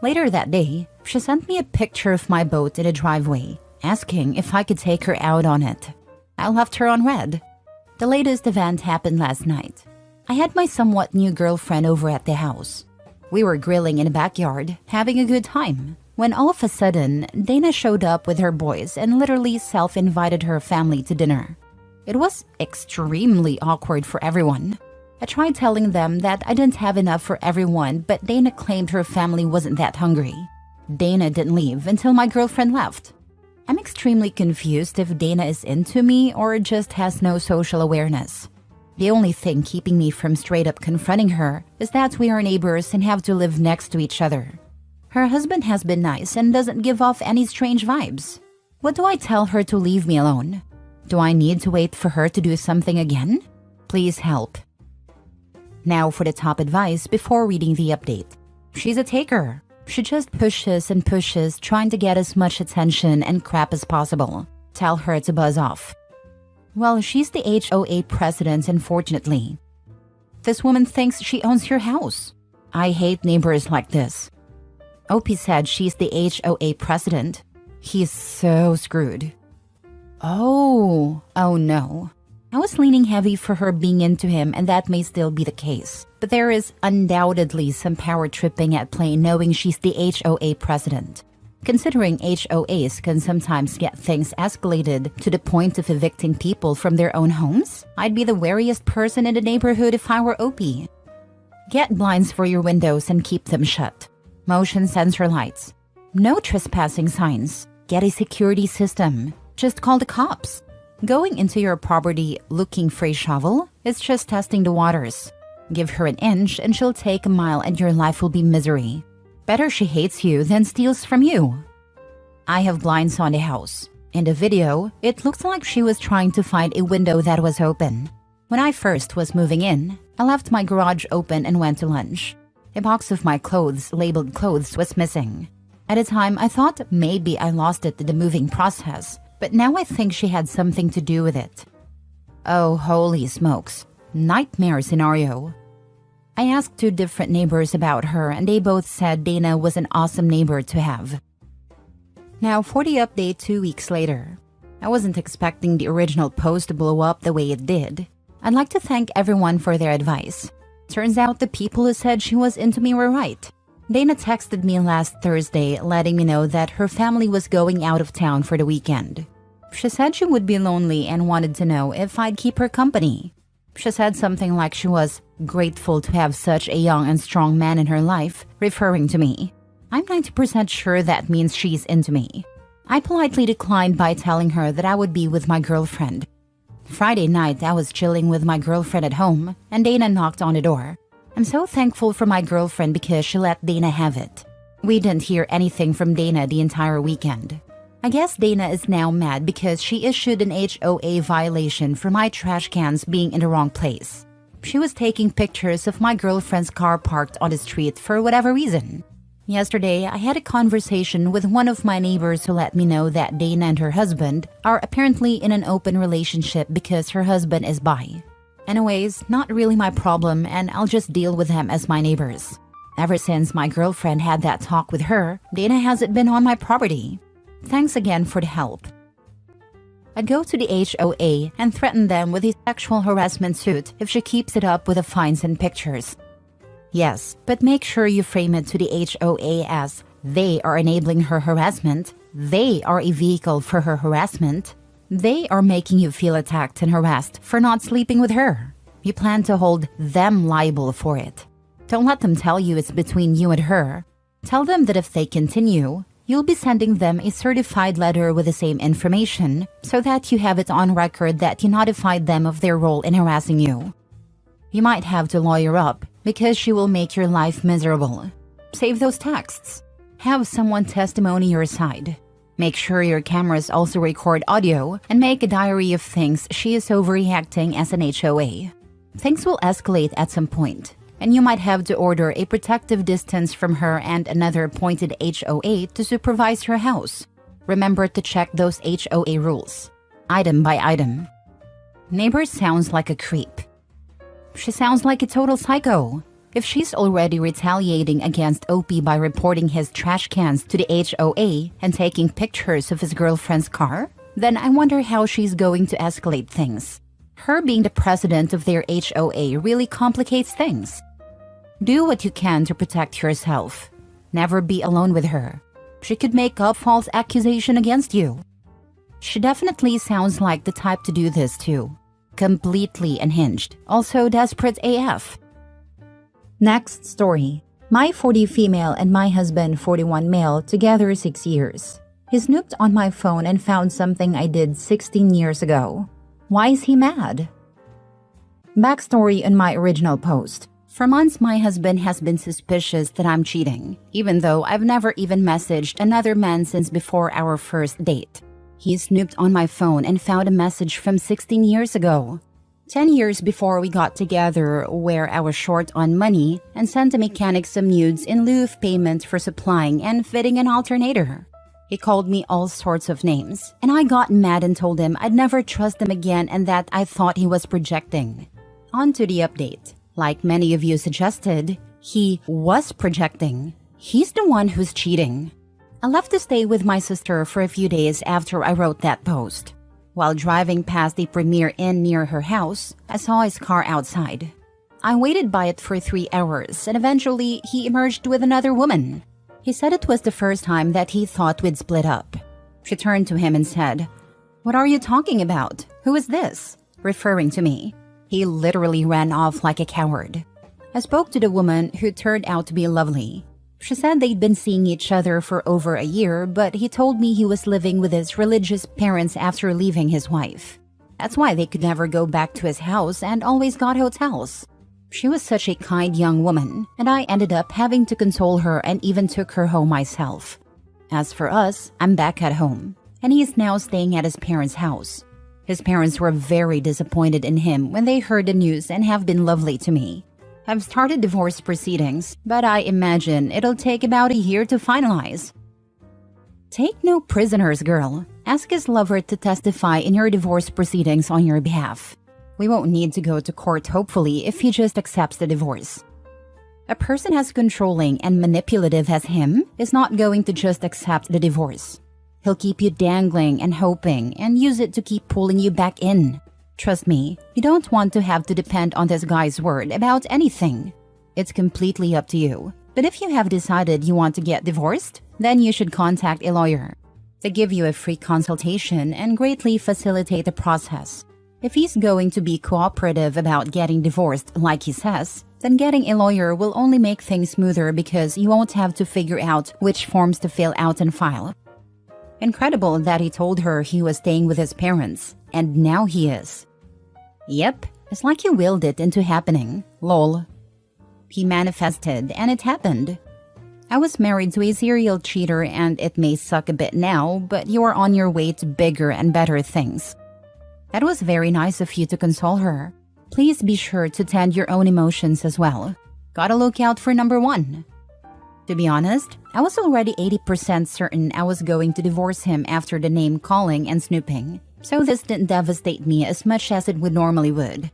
Later that day, she sent me a picture of my boat in a driveway, asking if I could take her out on it. I left her on red. The latest event happened last night. I had my somewhat new girlfriend over at the house. We were grilling in the backyard, having a good time, when all of a sudden, Dana showed up with her boys and literally self-invited her family to dinner. It was extremely awkward for everyone. I tried telling them that I didn't have enough for everyone, but Dana claimed her family wasn't that hungry. Dana didn't leave until my girlfriend left. I'm extremely confused if Dana is into me or just has no social awareness. The only thing keeping me from straight up confronting her is that we are neighbors and have to live next to each other. Her husband has been nice and doesn't give off any strange vibes. What do I tell her to leave me alone? Do I need to wait for her to do something again? Please help. Now for the top advice before reading the update. She's a taker. She just pushes and pushes, trying to get as much attention and crap as possible. Tell her to buzz off. Well, she's the HOA president, unfortunately. This woman thinks she owns your house. I hate neighbors like this. Opie said she's the HOA president. He's so screwed. Oh no. I was leaning heavy for her being into him, and that may still be the case. But there is undoubtedly some power tripping at play knowing she's the HOA president. Considering HOAs can sometimes get things escalated to the point of evicting people from their own homes, I'd be the wariest person in the neighborhood if I were Opie. Get blinds for your windows and keep them shut. Motion sensor lights. No trespassing signs. Get a security system. Just call the cops. Going into your property looking for a shovel is just testing the waters. Give her an inch and she'll take a mile and your life will be misery. Better she hates you than steals from you. I have blinds on the house. In the video, it looks like she was trying to find a window that was open. When I first was moving in, I left my garage open and went to lunch. A box of my clothes, labeled clothes, was missing. At the time, I thought maybe I lost it in the moving process, but now I think she had something to do with it. Oh, holy smokes. Nightmare scenario. I asked 2 different neighbors about her and they both said Dana was an awesome neighbor to have. Now for the update 2 weeks later. I wasn't expecting the original post to blow up the way it did. I'd like to thank everyone for their advice. Turns out the people who said she was into me were right. Dana texted me last Thursday letting me know that her family was going out of town for the weekend. She said she would be lonely and wanted to know if I'd keep her company. She said something like she was grateful to have such a young and strong man in her life, referring to me. I'm 90% sure that means she's into me. I politely declined by telling her that I would be with my girlfriend. Friday night, I was chilling with my girlfriend at home, and Dana knocked on the door. I'm so thankful for my girlfriend because she let Dana have it. We didn't hear anything from Dana the entire weekend. I guess Dana is now mad because she issued an HOA violation for my trash cans being in the wrong place. She was taking pictures of my girlfriend's car parked on the street for whatever reason. Yesterday, I had a conversation with one of my neighbors who let me know that Dana and her husband are apparently in an open relationship because her husband is bi. Anyways, not really my problem and I'll just deal with them as my neighbors. Ever since my girlfriend had that talk with her, Dana hasn't been on my property. Thanks again for the help. I'd go to the HOA and threaten them with a sexual harassment suit if she keeps it up with the fines and pictures. Yes, but make sure you frame it to the HOA as they are enabling her harassment, they are a vehicle for her harassment, they are making you feel attacked and harassed for not sleeping with her. You plan to hold them liable for it. Don't let them tell you it's between you and her. Tell them that if they continue, you'll be sending them a certified letter with the same information so that you have it on record that you notified them of their role in harassing you. You might have to lawyer up because she will make your life miserable. Save those texts. Have someone testimony your side. Make sure your cameras also record audio and make a diary of things she is overreacting as an HOA. Things will escalate at some point, and you might have to order a protective distance from her and another appointed HOA to supervise her house. Remember to check those HOA rules, item by item. Neighbor sounds like a creep. She sounds like a total psycho. If she's already retaliating against OP by reporting his trash cans to the HOA and taking pictures of his girlfriend's car, then I wonder how she's going to escalate things. Her being the president of their HOA really complicates things. Do what you can to protect yourself. Never be alone with her. She could make up false accusation against you. She definitely sounds like the type to do this too. Completely unhinged, also desperate AF. Next story. My 40 female and my husband 41 male, together 6 years. He snooped on my phone and found something I did 16 years ago. Why is he mad? Backstory on my original post. For months, my husband has been suspicious that I'm cheating, even though I've never even messaged another man since before our first date. He snooped on my phone and found a message from 16 years ago. 10 years before we got together, where I was short on money and sent a mechanic some nudes in lieu of payment for supplying and fitting an alternator. He called me all sorts of names, and I got mad and told him I'd never trust him again and that I thought he was projecting. On to the update. Like many of you suggested, he was projecting. He's the one who's cheating. I left to stay with my sister for a few days after I wrote that post. While driving past the Premier Inn near her house, I saw his car outside. I waited by it for 3 hours and eventually he emerged with another woman. He said it was the first time that he thought we'd split up. She turned to him and said, "What are you talking about? Who is this?" referring to me. He literally ran off like a coward. I spoke to the woman who turned out to be lovely. She said they'd been seeing each other for over a year, but he told me he was living with his religious parents after leaving his wife. That's why they could never go back to his house and always got hotels. She was such a kind young woman, and I ended up having to console her and even took her home myself. As for us, I'm back at home, and he is now staying at his parents' house. His parents were very disappointed in him when they heard the news and have been lovely to me. I've started divorce proceedings, but I imagine it'll take about a year to finalize. Take no prisoners, girl. Ask his lover to testify in your divorce proceedings on your behalf. We won't need to go to court, hopefully, if he just accepts the divorce. A person as controlling and manipulative as him is not going to just accept the divorce. He'll keep you dangling and hoping and use it to keep pulling you back in. Trust me, you don't want to have to depend on this guy's word about anything. It's completely up to you. But if you have decided you want to get divorced, then you should contact a lawyer. They give you a free consultation and greatly facilitate the process. If he's going to be cooperative about getting divorced like he says, then getting a lawyer will only make things smoother because you won't have to figure out which forms to fill out and file. Incredible that he told her he was staying with his parents, and now he is. Yep, it's like he willed it into happening. Lol. He manifested, and it happened. I was married to a serial cheater, and it may suck a bit now, but you are on your way to bigger and better things. That was very nice of you to console her. Please be sure to tend your own emotions as well. Gotta look out for number 1. To be honest, I was already 80% certain I was going to divorce him after the name calling and snooping, so this didn't devastate me as much as it would normally would.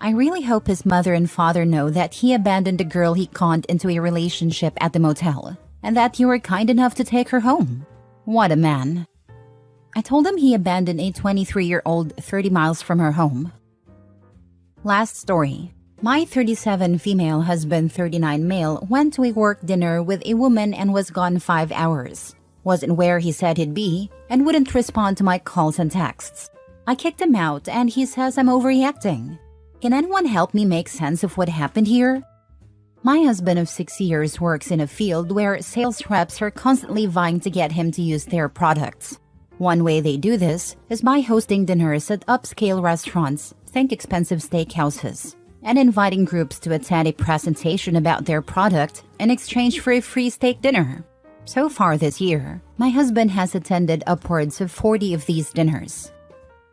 I really hope his mother and father know that he abandoned the girl he conned into a relationship at the motel, and that you were kind enough to take her home. What a man. I told him he abandoned a 23-year-old 30 miles from her home. Last story. My 37 female husband, 39 male, went to a work dinner with a woman and was gone 5 hours. Wasn't where he said he'd be, and wouldn't respond to my calls and texts. I kicked him out and he says I'm overreacting. Can anyone help me make sense of what happened here? My husband of 6 years works in a field where sales reps are constantly vying to get him to use their products. One way they do this is by hosting dinners at upscale restaurants, think expensive steakhouses, and inviting groups to attend a presentation about their product in exchange for a free steak dinner. So far this year, my husband has attended upwards of 40 of these dinners.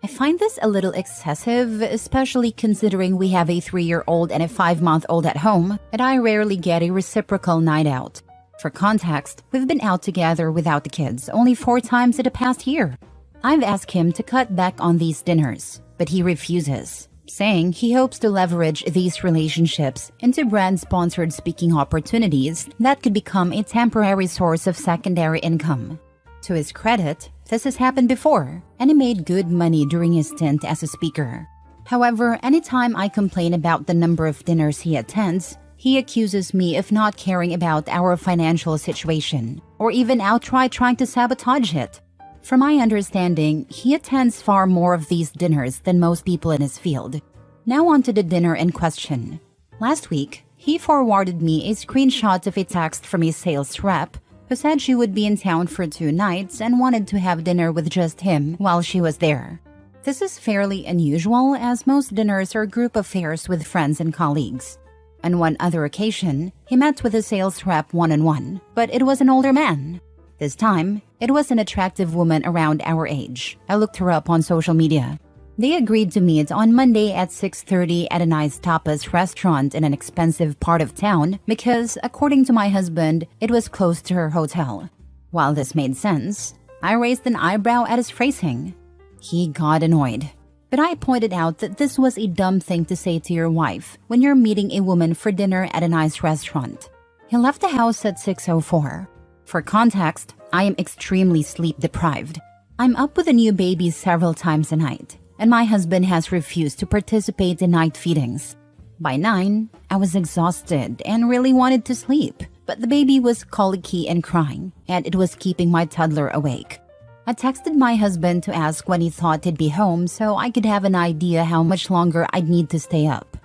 I find this a little excessive, especially considering we have a 3-year-old and a 5-month-old at home, and I rarely get a reciprocal night out. For context, we've been out together without the kids only 4 times in the past year. I've asked him to cut back on these dinners, but he refuses, saying he hopes to leverage these relationships into brand-sponsored speaking opportunities that could become a temporary source of secondary income. To his credit, this has happened before, and he made good money during his stint as a speaker. However, anytime I complain about the number of dinners he attends, he accuses me of not caring about our financial situation, or even outright trying to sabotage it. From my understanding, he attends far more of these dinners than most people in his field. Now on to the dinner in question. Last week, he forwarded me a screenshot of a text from a sales rep who said she would be in town for 2 nights and wanted to have dinner with just him while she was there. This is fairly unusual as most dinners are group affairs with friends and colleagues. On one other occasion, he met with a sales rep one-on-one, but it was an older man. This time, it was an attractive woman around our age. I looked her up on social media. They agreed to meet on Monday at 6:30 at a nice tapas restaurant in an expensive part of town because, according to my husband, it was close to her hotel. While this made sense, I raised an eyebrow at his phrasing. He got annoyed. But I pointed out that this was a dumb thing to say to your wife when you're meeting a woman for dinner at a nice restaurant. He left the house at 6:04. For context, I am extremely sleep deprived. I'm up with a new baby several times a night, and my husband has refused to participate in night feedings. By 9, I was exhausted and really wanted to sleep, but the baby was colicky and crying, and it was keeping my toddler awake. I texted my husband to ask when he thought he'd be home so I could have an idea how much longer I'd need to stay up.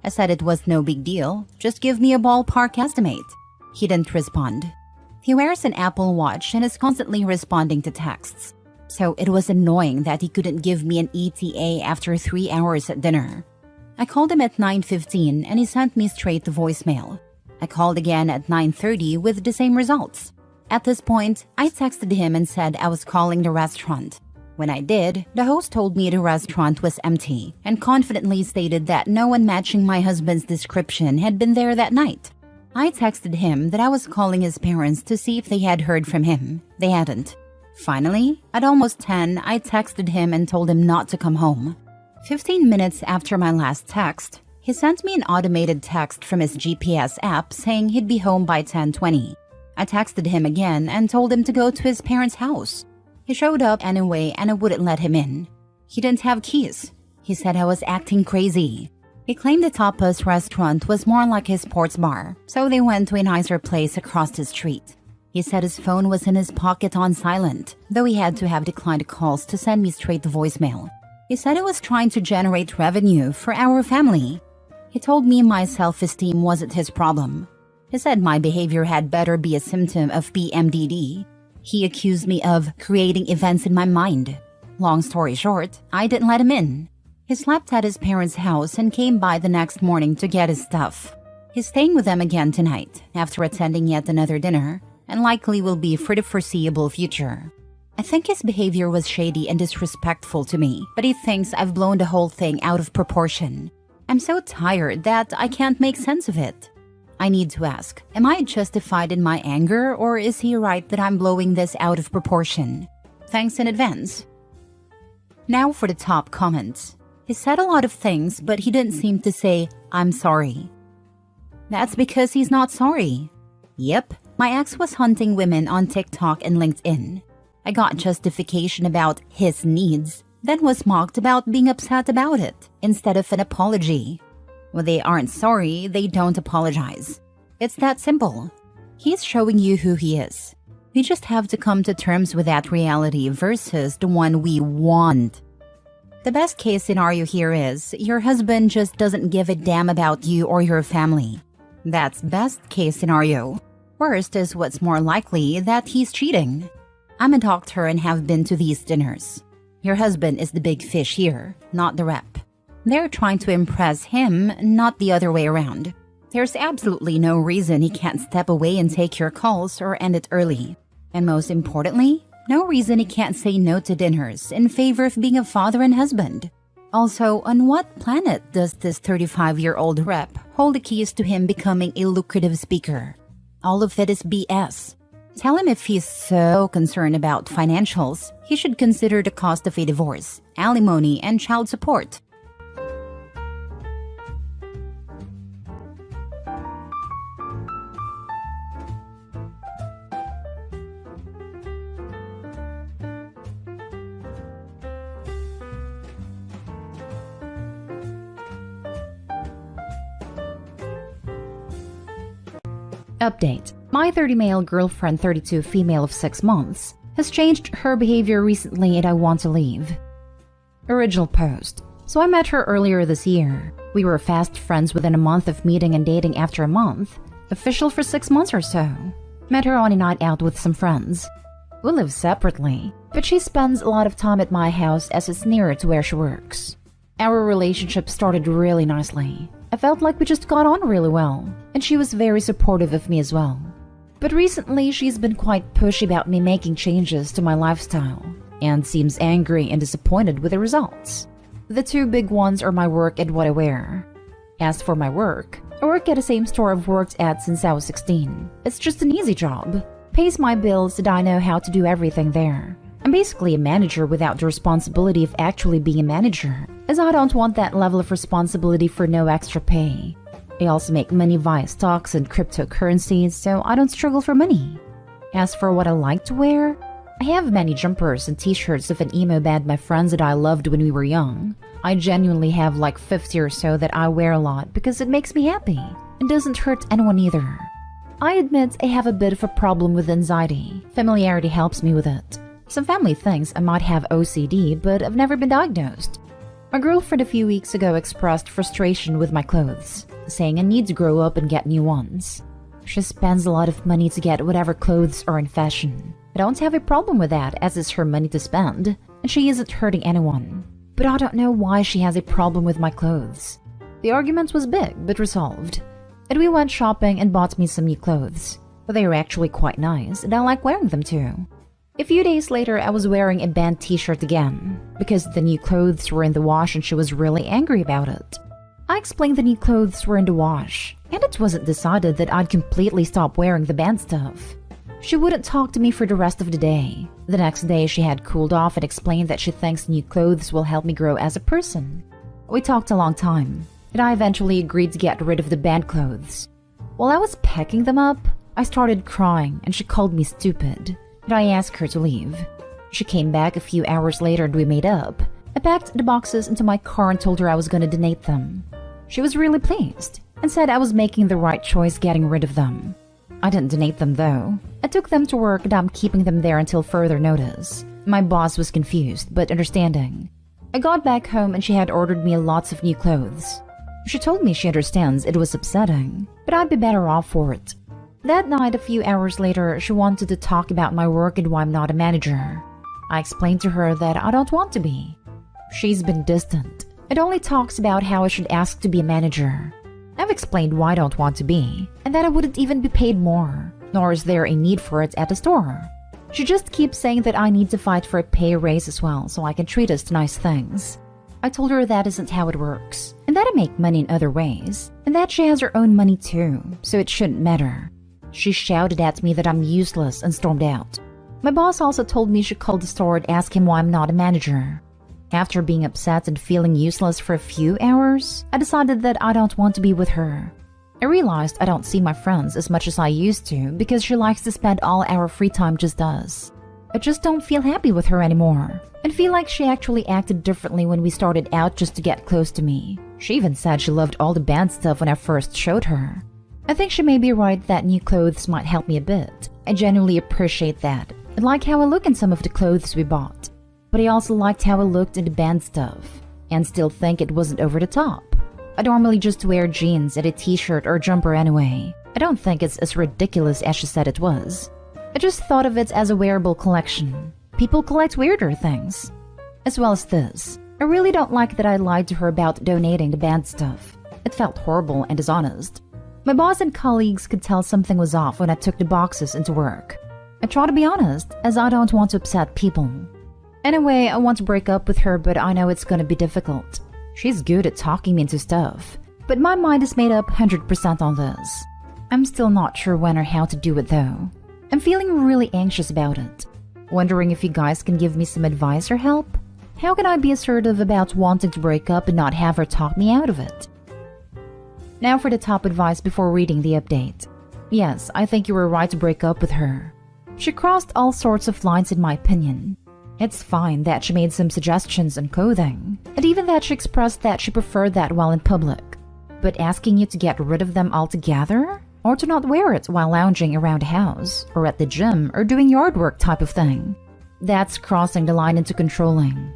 I said it was no big deal, just give me a ballpark estimate. He didn't respond. He wears an Apple Watch and is constantly responding to texts. So it was annoying that he couldn't give me an ETA after 3 hours at dinner. I called him at 9:15 and he sent me straight to voicemail. I called again at 9:30 with the same results. At this point, I texted him and said I was calling the restaurant. When I did, the host told me the restaurant was empty and confidently stated that no one matching my husband's description had been there that night. I texted him that I was calling his parents to see if they had heard from him. They hadn't. Finally, at almost 10, I texted him and told him not to come home. 15 minutes after my last text, he sent me an automated text from his GPS app saying he'd be home by 10:20. I texted him again and told him to go to his parents' house. He showed up anyway and I wouldn't let him in. He didn't have keys. He said I was acting crazy. He claimed the tapas restaurant was more like his sports bar, so they went to a nicer place across the street. He said his phone was in his pocket on silent, though he had to have declined calls to send me straight to voicemail. He said he was trying to generate revenue for our family. He told me my self-esteem wasn't his problem. He said my behavior had better be a symptom of PMDD. He accused me of creating events in my mind. Long story short, I didn't let him in. He slept at his parents' house and came by the next morning to get his stuff. He's staying with them again tonight, after attending yet another dinner, and likely will be for the foreseeable future. I think his behavior was shady and disrespectful to me, but he thinks I've blown the whole thing out of proportion. I'm so tired that I can't make sense of it. I need to ask, am I justified in my anger, or is he right that I'm blowing this out of proportion? Thanks in advance. Now for the top comments. He said a lot of things, but he didn't seem to say, I'm sorry. That's because he's not sorry. Yep, my ex was hunting women on TikTok and LinkedIn. I got justification about his needs, then was mocked about being upset about it, instead of an apology. When they aren't sorry, they don't apologize. It's that simple. He's showing you who he is. We just have to come to terms with that reality versus the one we want. The best case scenario here is your husband just doesn't give a damn about you or your family. That's best case scenario. Worst is what's more likely, that he's cheating. I'm a doctor and have been to these dinners. Your husband is the big fish here, not the rep. They're trying to impress him, not the other way around. There's absolutely no reason he can't step away and take your calls or end it early. And most importantly, no reason he can't say no to dinners in favor of being a father and husband. Also, on what planet does this 35-year-old rep hold the keys to him becoming a lucrative speaker? All of it is BS. Tell him if he's so concerned about financials, he should consider the cost of a divorce, alimony, and child support. Update. My 30 male girlfriend, 32 female of 6 months, has changed her behavior recently and I want to leave. Original post. So I met her earlier this year. We were fast friends within a month of meeting and dating after a month. Official for 6 months or so. Met her on a night out with some friends. We live separately, but she spends a lot of time at my house as it's nearer to where she works. Our relationship started really nicely. I felt like we just got on really well, and she was very supportive of me as well. But recently, she's been quite pushy about me making changes to my lifestyle, and seems angry and disappointed with the results. The two big ones are my work and what I wear. As for my work, I work at the same store I've worked at since I was 16. It's just an easy job. Pays my bills and I know how to do everything there. I'm basically a manager without the responsibility of actually being a manager, as I don't want that level of responsibility for no extra pay. I also make money via stocks and cryptocurrencies, so I don't struggle for money. As for what I like to wear, I have many jumpers and t-shirts of an emo band my friends that I loved when we were young. I genuinely have like 50 or so that I wear a lot because it makes me happy and doesn't hurt anyone either. I admit I have a bit of a problem with anxiety. Familiarity helps me with it. Some family thinks I might have OCD, but I've never been diagnosed. My girlfriend a few weeks ago expressed frustration with my clothes, saying I need to grow up and get new ones. She spends a lot of money to get whatever clothes are in fashion. I don't have a problem with that, as it's her money to spend, and she isn't hurting anyone. But I don't know why she has a problem with my clothes. The argument was big, but resolved. And we went shopping and bought me some new clothes. But they were actually quite nice, and I like wearing them too. A few days later, I was wearing a band t-shirt again because the new clothes were in the wash and she was really angry about it. I explained the new clothes were in the wash and it wasn't decided that I'd completely stop wearing the band stuff. She wouldn't talk to me for the rest of the day. The next day, she had cooled off and explained that she thinks new clothes will help me grow as a person. We talked a long time, and I eventually agreed to get rid of the band clothes. While I was packing them up, I started crying and she called me stupid, and I asked her to leave. She came back a few hours later and we made up. I packed the boxes into my car and told her I was going to donate them. She was really pleased and said I was making the right choice getting rid of them. I didn't donate them though. I took them to work and I'm keeping them there until further notice. My boss was confused but understanding. I got back home and she had ordered me lots of new clothes. She told me she understands it was upsetting, but I'd be better off for it. That night, a few hours later, she wanted to talk about my work and why I'm not a manager. I explained to her that I don't want to be. She's been distant. It only talks about how I should ask to be a manager. I've explained why I don't want to be, and that I wouldn't even be paid more, nor is there a need for it at the store. She just keeps saying that I need to fight for a pay raise as well so I can treat us to nice things. I told her that isn't how it works, and that I make money in other ways, and that she has her own money too, so it shouldn't matter. She shouted at me that I'm useless and stormed out. My boss also told me she called the store and asked him why I'm not a manager. After being upset and feeling useless for a few hours, I decided that I don't want to be with her. I realized I don't see my friends as much as I used to because she likes to spend all our free time just us. I just don't feel happy with her anymore and feel like she actually acted differently when we started out just to get close to me. She even said she loved all the band stuff when I first showed her. I think she may be right that new clothes might help me a bit. I genuinely appreciate that. I like how I look in some of the clothes we bought. But I also liked how I looked in the band stuff and still think it wasn't over the top. I normally just wear jeans and a t-shirt or jumper anyway. I don't think it's as ridiculous as she said it was. I just thought of it as a wearable collection. People collect weirder things. As well as this. I really don't like that I lied to her about donating the band stuff. It felt horrible and dishonest. My boss and colleagues could tell something was off when I took the boxes into work. I try to be honest, as I don't want to upset people. Anyway, I want to break up with her, but I know it's gonna be difficult. She's good at talking me into stuff, but my mind is made up 100% on this. I'm still not sure when or how to do it though. I'm feeling really anxious about it. Wondering if you guys can give me some advice or help? How can I be assertive about wanting to break up and not have her talk me out of it? Now for the top advice before reading the update. Yes, I think you were right to break up with her. She crossed all sorts of lines in my opinion. It's fine that she made some suggestions on clothing, and even that she expressed that she preferred that while in public. But asking you to get rid of them altogether? Or to not wear it while lounging around the house, or at the gym, or doing yard work type of thing? That's crossing the line into controlling.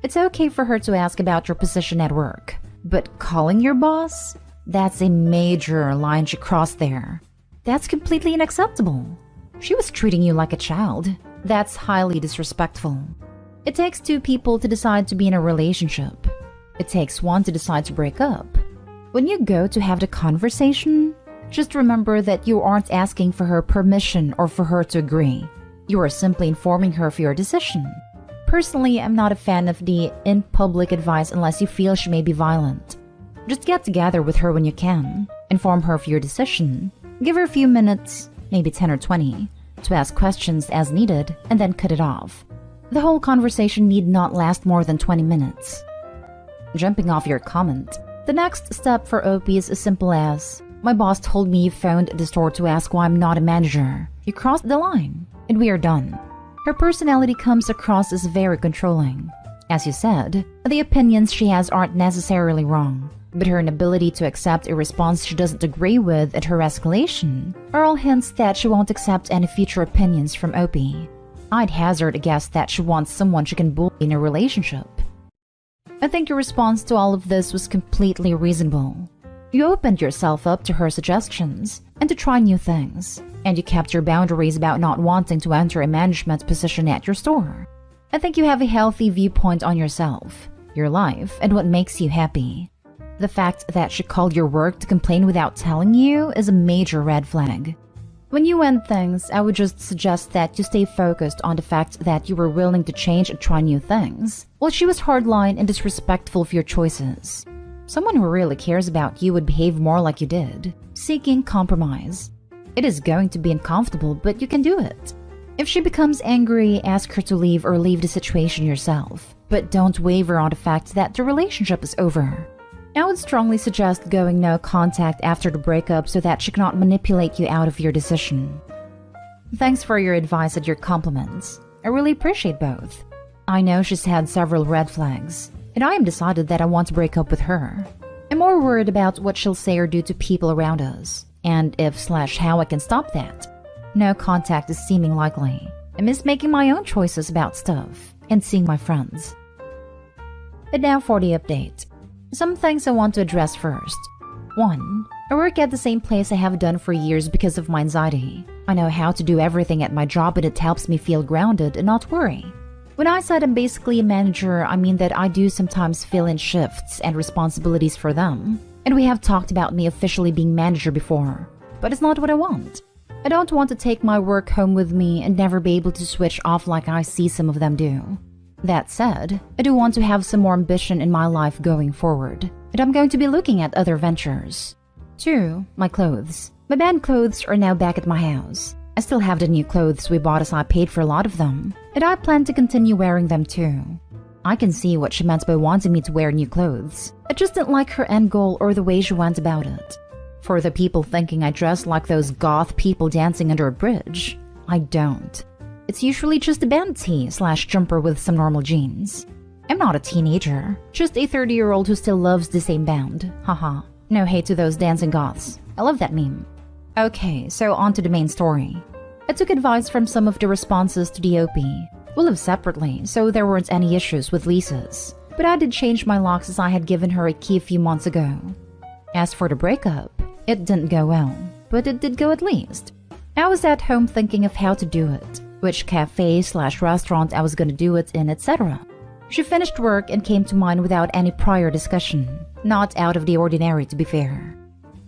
It's okay for her to ask about your position at work, but calling your boss? That's a major line she crossed there. That's completely unacceptable. She was treating you like a child. That's highly disrespectful. It takes two people to decide to be in a relationship. It takes one to decide to break up. When you go to have the conversation, just remember that you aren't asking for her permission or for her to agree. You are simply informing her of your decision. Personally, I'm not a fan of the in-public advice unless you feel she may be violent. Just get together with her when you can. Inform her of your decision. Give her a few minutes, maybe 10 or 20, to ask questions as needed, and then cut it off. The whole conversation need not last more than 20 minutes. Jumping off your comment, the next step for OP is as simple as, my boss told me you phoned the store to ask why I'm not a manager. You crossed the line, and we are done. Her personality comes across as very controlling. As you said, the opinions she has aren't necessarily wrong, but her inability to accept a response she doesn't agree with and her escalation are all hints that she won't accept any future opinions from OP. I'd hazard a guess that she wants someone she can bully in a relationship. I think your response to all of this was completely reasonable. You opened yourself up to her suggestions and to try new things, and you kept your boundaries about not wanting to enter a management position at your store. I think you have a healthy viewpoint on yourself, your life, and what makes you happy. The fact that she called your work to complain without telling you is a major red flag. When you end things, I would just suggest that you stay focused on the fact that you were willing to change and try new things, while she was hardline and disrespectful of your choices. Someone who really cares about you would behave more like you did, seeking compromise. It is going to be uncomfortable, but you can do it. If she becomes angry, ask her to leave or leave the situation yourself, but don't waver on the fact that the relationship is over. I would strongly suggest going no contact after the breakup so that she cannot manipulate you out of your decision. Thanks for your advice and your compliments. I really appreciate both. I know she's had several red flags, and I am decided that I want to break up with her. I'm more worried about what she'll say or do to people around us, and if/how I can stop that. No contact is seeming likely. I miss making my own choices about stuff and seeing my friends. And now for the update. Some things I want to address first. 1. I work at the same place I have done for years because of my anxiety. I know how to do everything at my job and it helps me feel grounded and not worry. When I said I'm basically a manager, I mean that I do sometimes fill in shifts and responsibilities for them. And we have talked about me officially being manager before. But it's not what I want. I don't want to take my work home with me and never be able to switch off like I see some of them do. That said, I do want to have some more ambition in my life going forward, and I'm going to be looking at other ventures. 2. My clothes. My band clothes are now back at my house. I still have the new clothes we bought as I paid for a lot of them, and I plan to continue wearing them too. I can see what she meant by wanting me to wear new clothes. I just didn't like her end goal or the way she went about it. For the people thinking I dress like those goth people dancing under a bridge, I don't. It's usually just a band tee/jumper with some normal jeans. I'm not a teenager, just a 30-year-old who still loves the same band. Haha. No hate to those dancing goths. I love that meme. Okay, so on to the main story. I took advice from some of the responses to the OP. We live separately, so there weren't any issues with leases. But I did change my locks as I had given her a key a few months ago. As for the breakup, it didn't go well, but it did go at least. I was at home thinking of how to do it, which cafe/restaurant I was gonna do it in, etc. She finished work and came to mine without any prior discussion. Not out of the ordinary, to be fair.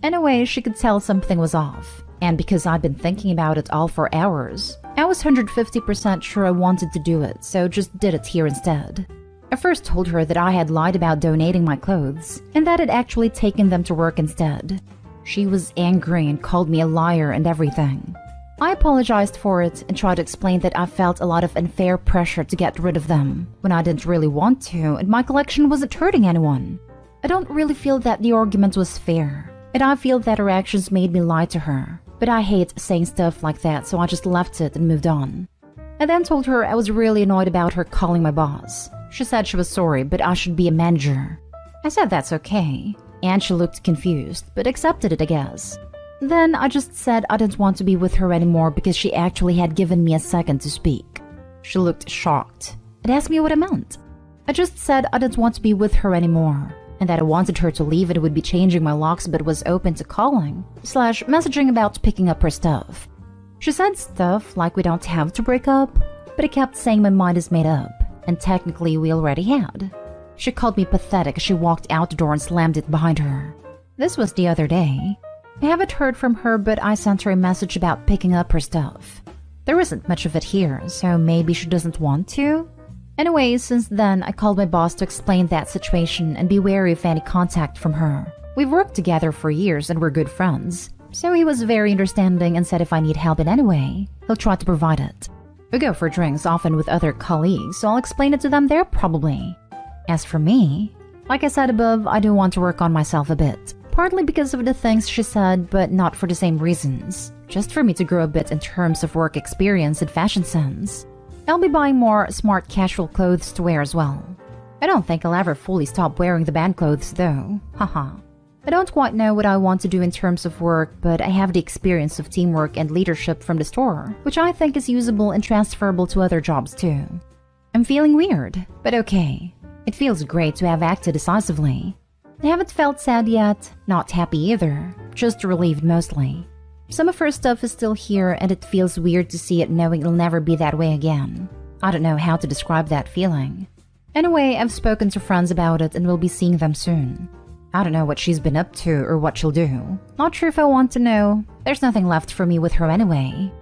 Anyway, she could tell something was off, and because I'd been thinking about it all for hours, I was 150% sure I wanted to do it, so just did it here instead. I first told her that I had lied about donating my clothes, and that I'd actually taken them to work instead. She was angry and called me a liar and everything. I apologized for it and tried to explain that I felt a lot of unfair pressure to get rid of them when I didn't really want to and my collection wasn't hurting anyone. I don't really feel that the argument was fair, and I feel that her actions made me lie to her, but I hate saying stuff like that, so I just left it and moved on. I then told her I was really annoyed about her calling my boss. She said she was sorry, but I should be a manager. I said that's okay, and she looked confused, but accepted it, I guess. Then I just said I didn't want to be with her anymore because she actually had given me a second to speak. She looked shocked and asked me what I meant. I just said I didn't want to be with her anymore, and that I wanted her to leave and would be changing my locks but was open to calling/messaging about picking up her stuff. She said stuff like we don't have to break up, but I kept saying my mind is made up, and technically we already had. She called me pathetic as she walked out the door and slammed it behind her. This was the other day. I haven't heard from her, but I sent her a message about picking up her stuff. There isn't much of it here, so maybe she doesn't want to? Anyway, since then, I called my boss to explain that situation and be wary of any contact from her. We've worked together for years and we're good friends, so he was very understanding and said if I need help in any way, he'll try to provide it. We go for drinks often with other colleagues, so I'll explain it to them there probably. As for me, like I said above, I do want to work on myself a bit. Partly because of the things she said, but not for the same reasons. Just for me to grow a bit in terms of work experience and fashion sense. I'll be buying more smart casual clothes to wear as well. I don't think I'll ever fully stop wearing the band clothes though. Haha. I don't quite know what I want to do in terms of work, but I have the experience of teamwork and leadership from the store, which I think is usable and transferable to other jobs too. I'm feeling weird, but okay. It feels great to have acted decisively. I haven't felt sad yet, not happy either, just relieved mostly. Some of her stuff is still here and it feels weird to see it knowing it'll never be that way again. I don't know how to describe that feeling. Anyway, I've spoken to friends about it and will be seeing them soon. I don't know what she's been up to or what she'll do. Not sure if I want to know. There's nothing left for me with her anyway.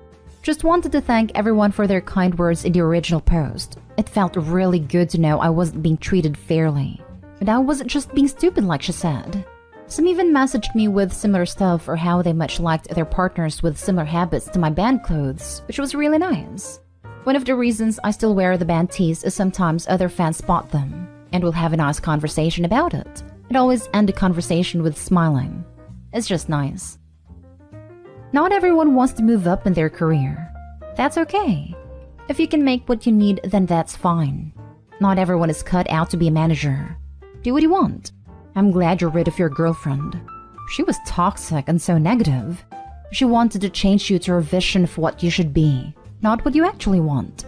Just wanted to thank everyone for their kind words in the original post. It felt really good to know I wasn't being treated fairly. And I wasn't just being stupid like she said. Some even messaged me with similar stuff or how they much liked their partners with similar habits to my band clothes, which was really nice. One of the reasons I still wear the band tees is sometimes other fans spot them, and we'll have a nice conversation about it. I'd always end a conversation with smiling. It's just nice. Not everyone wants to move up in their career. That's okay. If you can make what you need, then that's fine. Not everyone is cut out to be a manager. Do what you want. I'm glad you're rid of your girlfriend. She was toxic and so negative. She wanted to change you to her vision of what you should be, not what you actually want.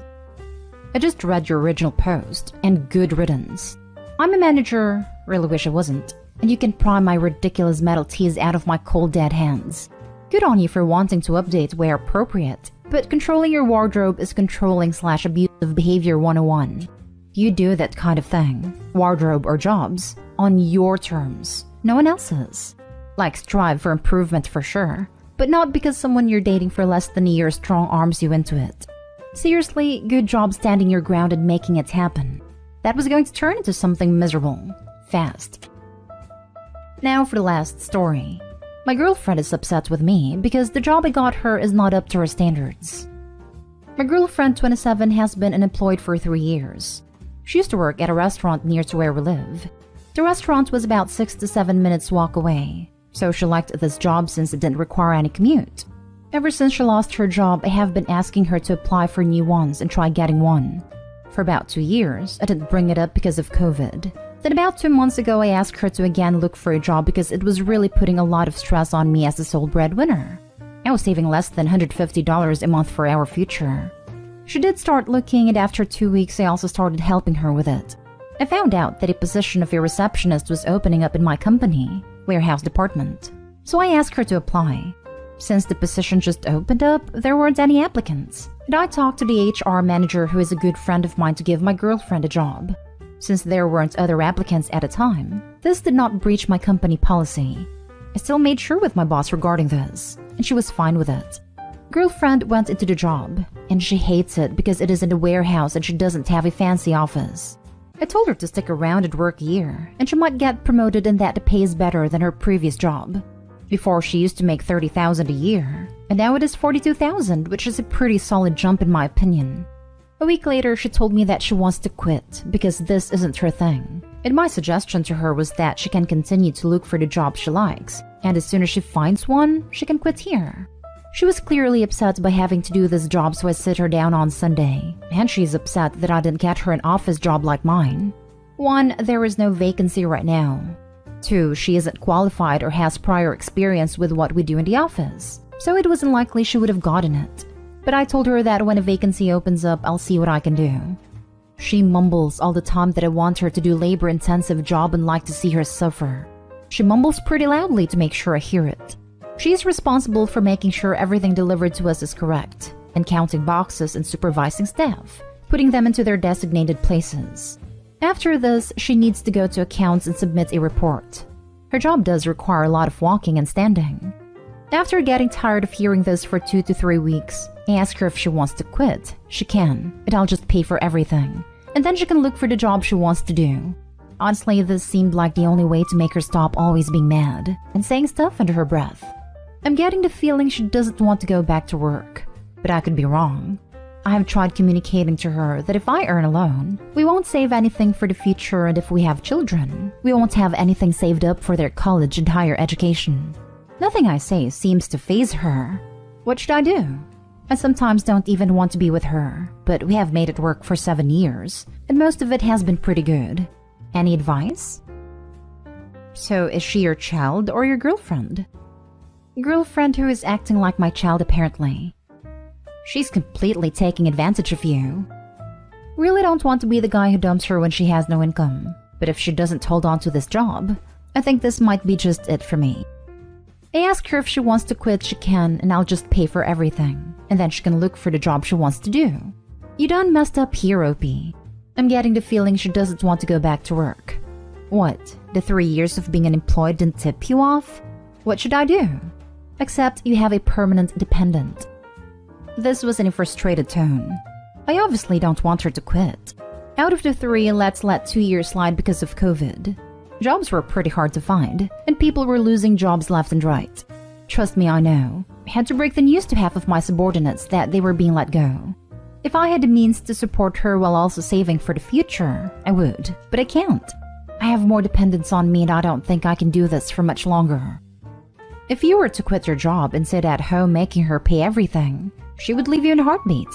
I just read your original post, and good riddance. I'm a manager, really wish I wasn't, and you can pry my ridiculous metal tees out of my cold dead hands. Good on you for wanting to update where appropriate, but controlling your wardrobe is controlling/abusive behavior 101. You do that kind of thing, wardrobe or jobs, on your terms, no one else's. Like strive for improvement for sure, but not because someone you're dating for less than a year strong arms you into it. Seriously, good job standing your ground and making it happen. That was going to turn into something miserable, fast. Now for the last story. My girlfriend is upset with me because the job I got her is not up to her standards. My girlfriend, 27, has been unemployed for 3 years. She used to work at a restaurant near to where we live. The restaurant was about 6 to 7 minutes walk away, so she liked this job since it didn't require any commute. Ever since she lost her job, I have been asking her to apply for new ones and try getting one. For about 2 years, I didn't bring it up because of COVID. Then about 2 months ago, I asked her to again look for a job because it was really putting a lot of stress on me as the sole breadwinner. I was saving less than $150 a month for our future. She did start looking, and after 2 weeks, I also started helping her with it. I found out that a position of a receptionist was opening up in my company, warehouse department. So I asked her to apply. Since the position just opened up, there weren't any applicants. And I talked to the HR manager, who is a good friend of mine, to give my girlfriend a job. Since there weren't other applicants at a time, this did not breach my company policy. I still made sure with my boss regarding this, and she was fine with it. Girlfriend went into the job, and she hates it because it is in a warehouse and she doesn't have a fancy office. I told her to stick around and work a year, and she might get promoted and that pays better than her previous job. Before, she used to make $30,000 a year, and now it is $42,000, which is a pretty solid jump in my opinion. A week later, she told me that she wants to quit because this isn't her thing. And my suggestion to her was that she can continue to look for the job she likes, and as soon as she finds one, she can quit here. She was clearly upset by having to do this job, so I sit her down on Sunday, and she's upset that I didn't get her an office job like mine. 1, there is no vacancy right now. 2, she isn't qualified or has prior experience with what we do in the office, so it was unlikely she would have gotten it. But I told her that when a vacancy opens up, I'll see what I can do. She mumbles all the time that I want her to do labor-intensive job and like to see her suffer. She mumbles pretty loudly to make sure I hear it. She is responsible for making sure everything delivered to us is correct, and counting boxes and supervising staff, putting them into their designated places. After this, she needs to go to accounts and submit a report. Her job does require a lot of walking and standing. After getting tired of hearing this for 2 to 3 weeks, I ask her if she wants to quit. She can, and I'll just pay for everything. And then she can look for the job she wants to do. Honestly, this seemed like the only way to make her stop always being mad and saying stuff under her breath. I'm getting the feeling she doesn't want to go back to work, but I could be wrong. I have tried communicating to her that if I earn alone, we won't save anything for the future, and if we have children, we won't have anything saved up for their college and higher education. Nothing I say seems to faze her. What should I do? I sometimes don't even want to be with her, but we have made it work for 7 years, and most of it has been pretty good. Any advice? So is she your child or your girlfriend? Girlfriend who is acting like my child apparently. She's completely taking advantage of you. Really don't want to be the guy who dumps her when she has no income, but if she doesn't hold on to this job, I think this might be just it for me. I ask her if she wants to quit, she can, and I'll just pay for everything, and then she can look for the job she wants to do. You done messed up here, OP. I'm getting the feeling she doesn't want to go back to work. What, the 3 years of being unemployed didn't tip you off? What should I do? Except you have a permanent dependent. This was in a frustrated tone. I obviously don't want her to quit. Out of the 3, let's let 2 years slide because of COVID. Jobs were pretty hard to find, and people were losing jobs left and right. Trust me, I know. I had to break the news to half of my subordinates that they were being let go. If I had the means to support her while also saving for the future, I would, but I can't. I have more dependents on me and I don't think I can do this for much longer. If you were to quit your job and sit at home making her pay everything, she would leave you in a heartbeat.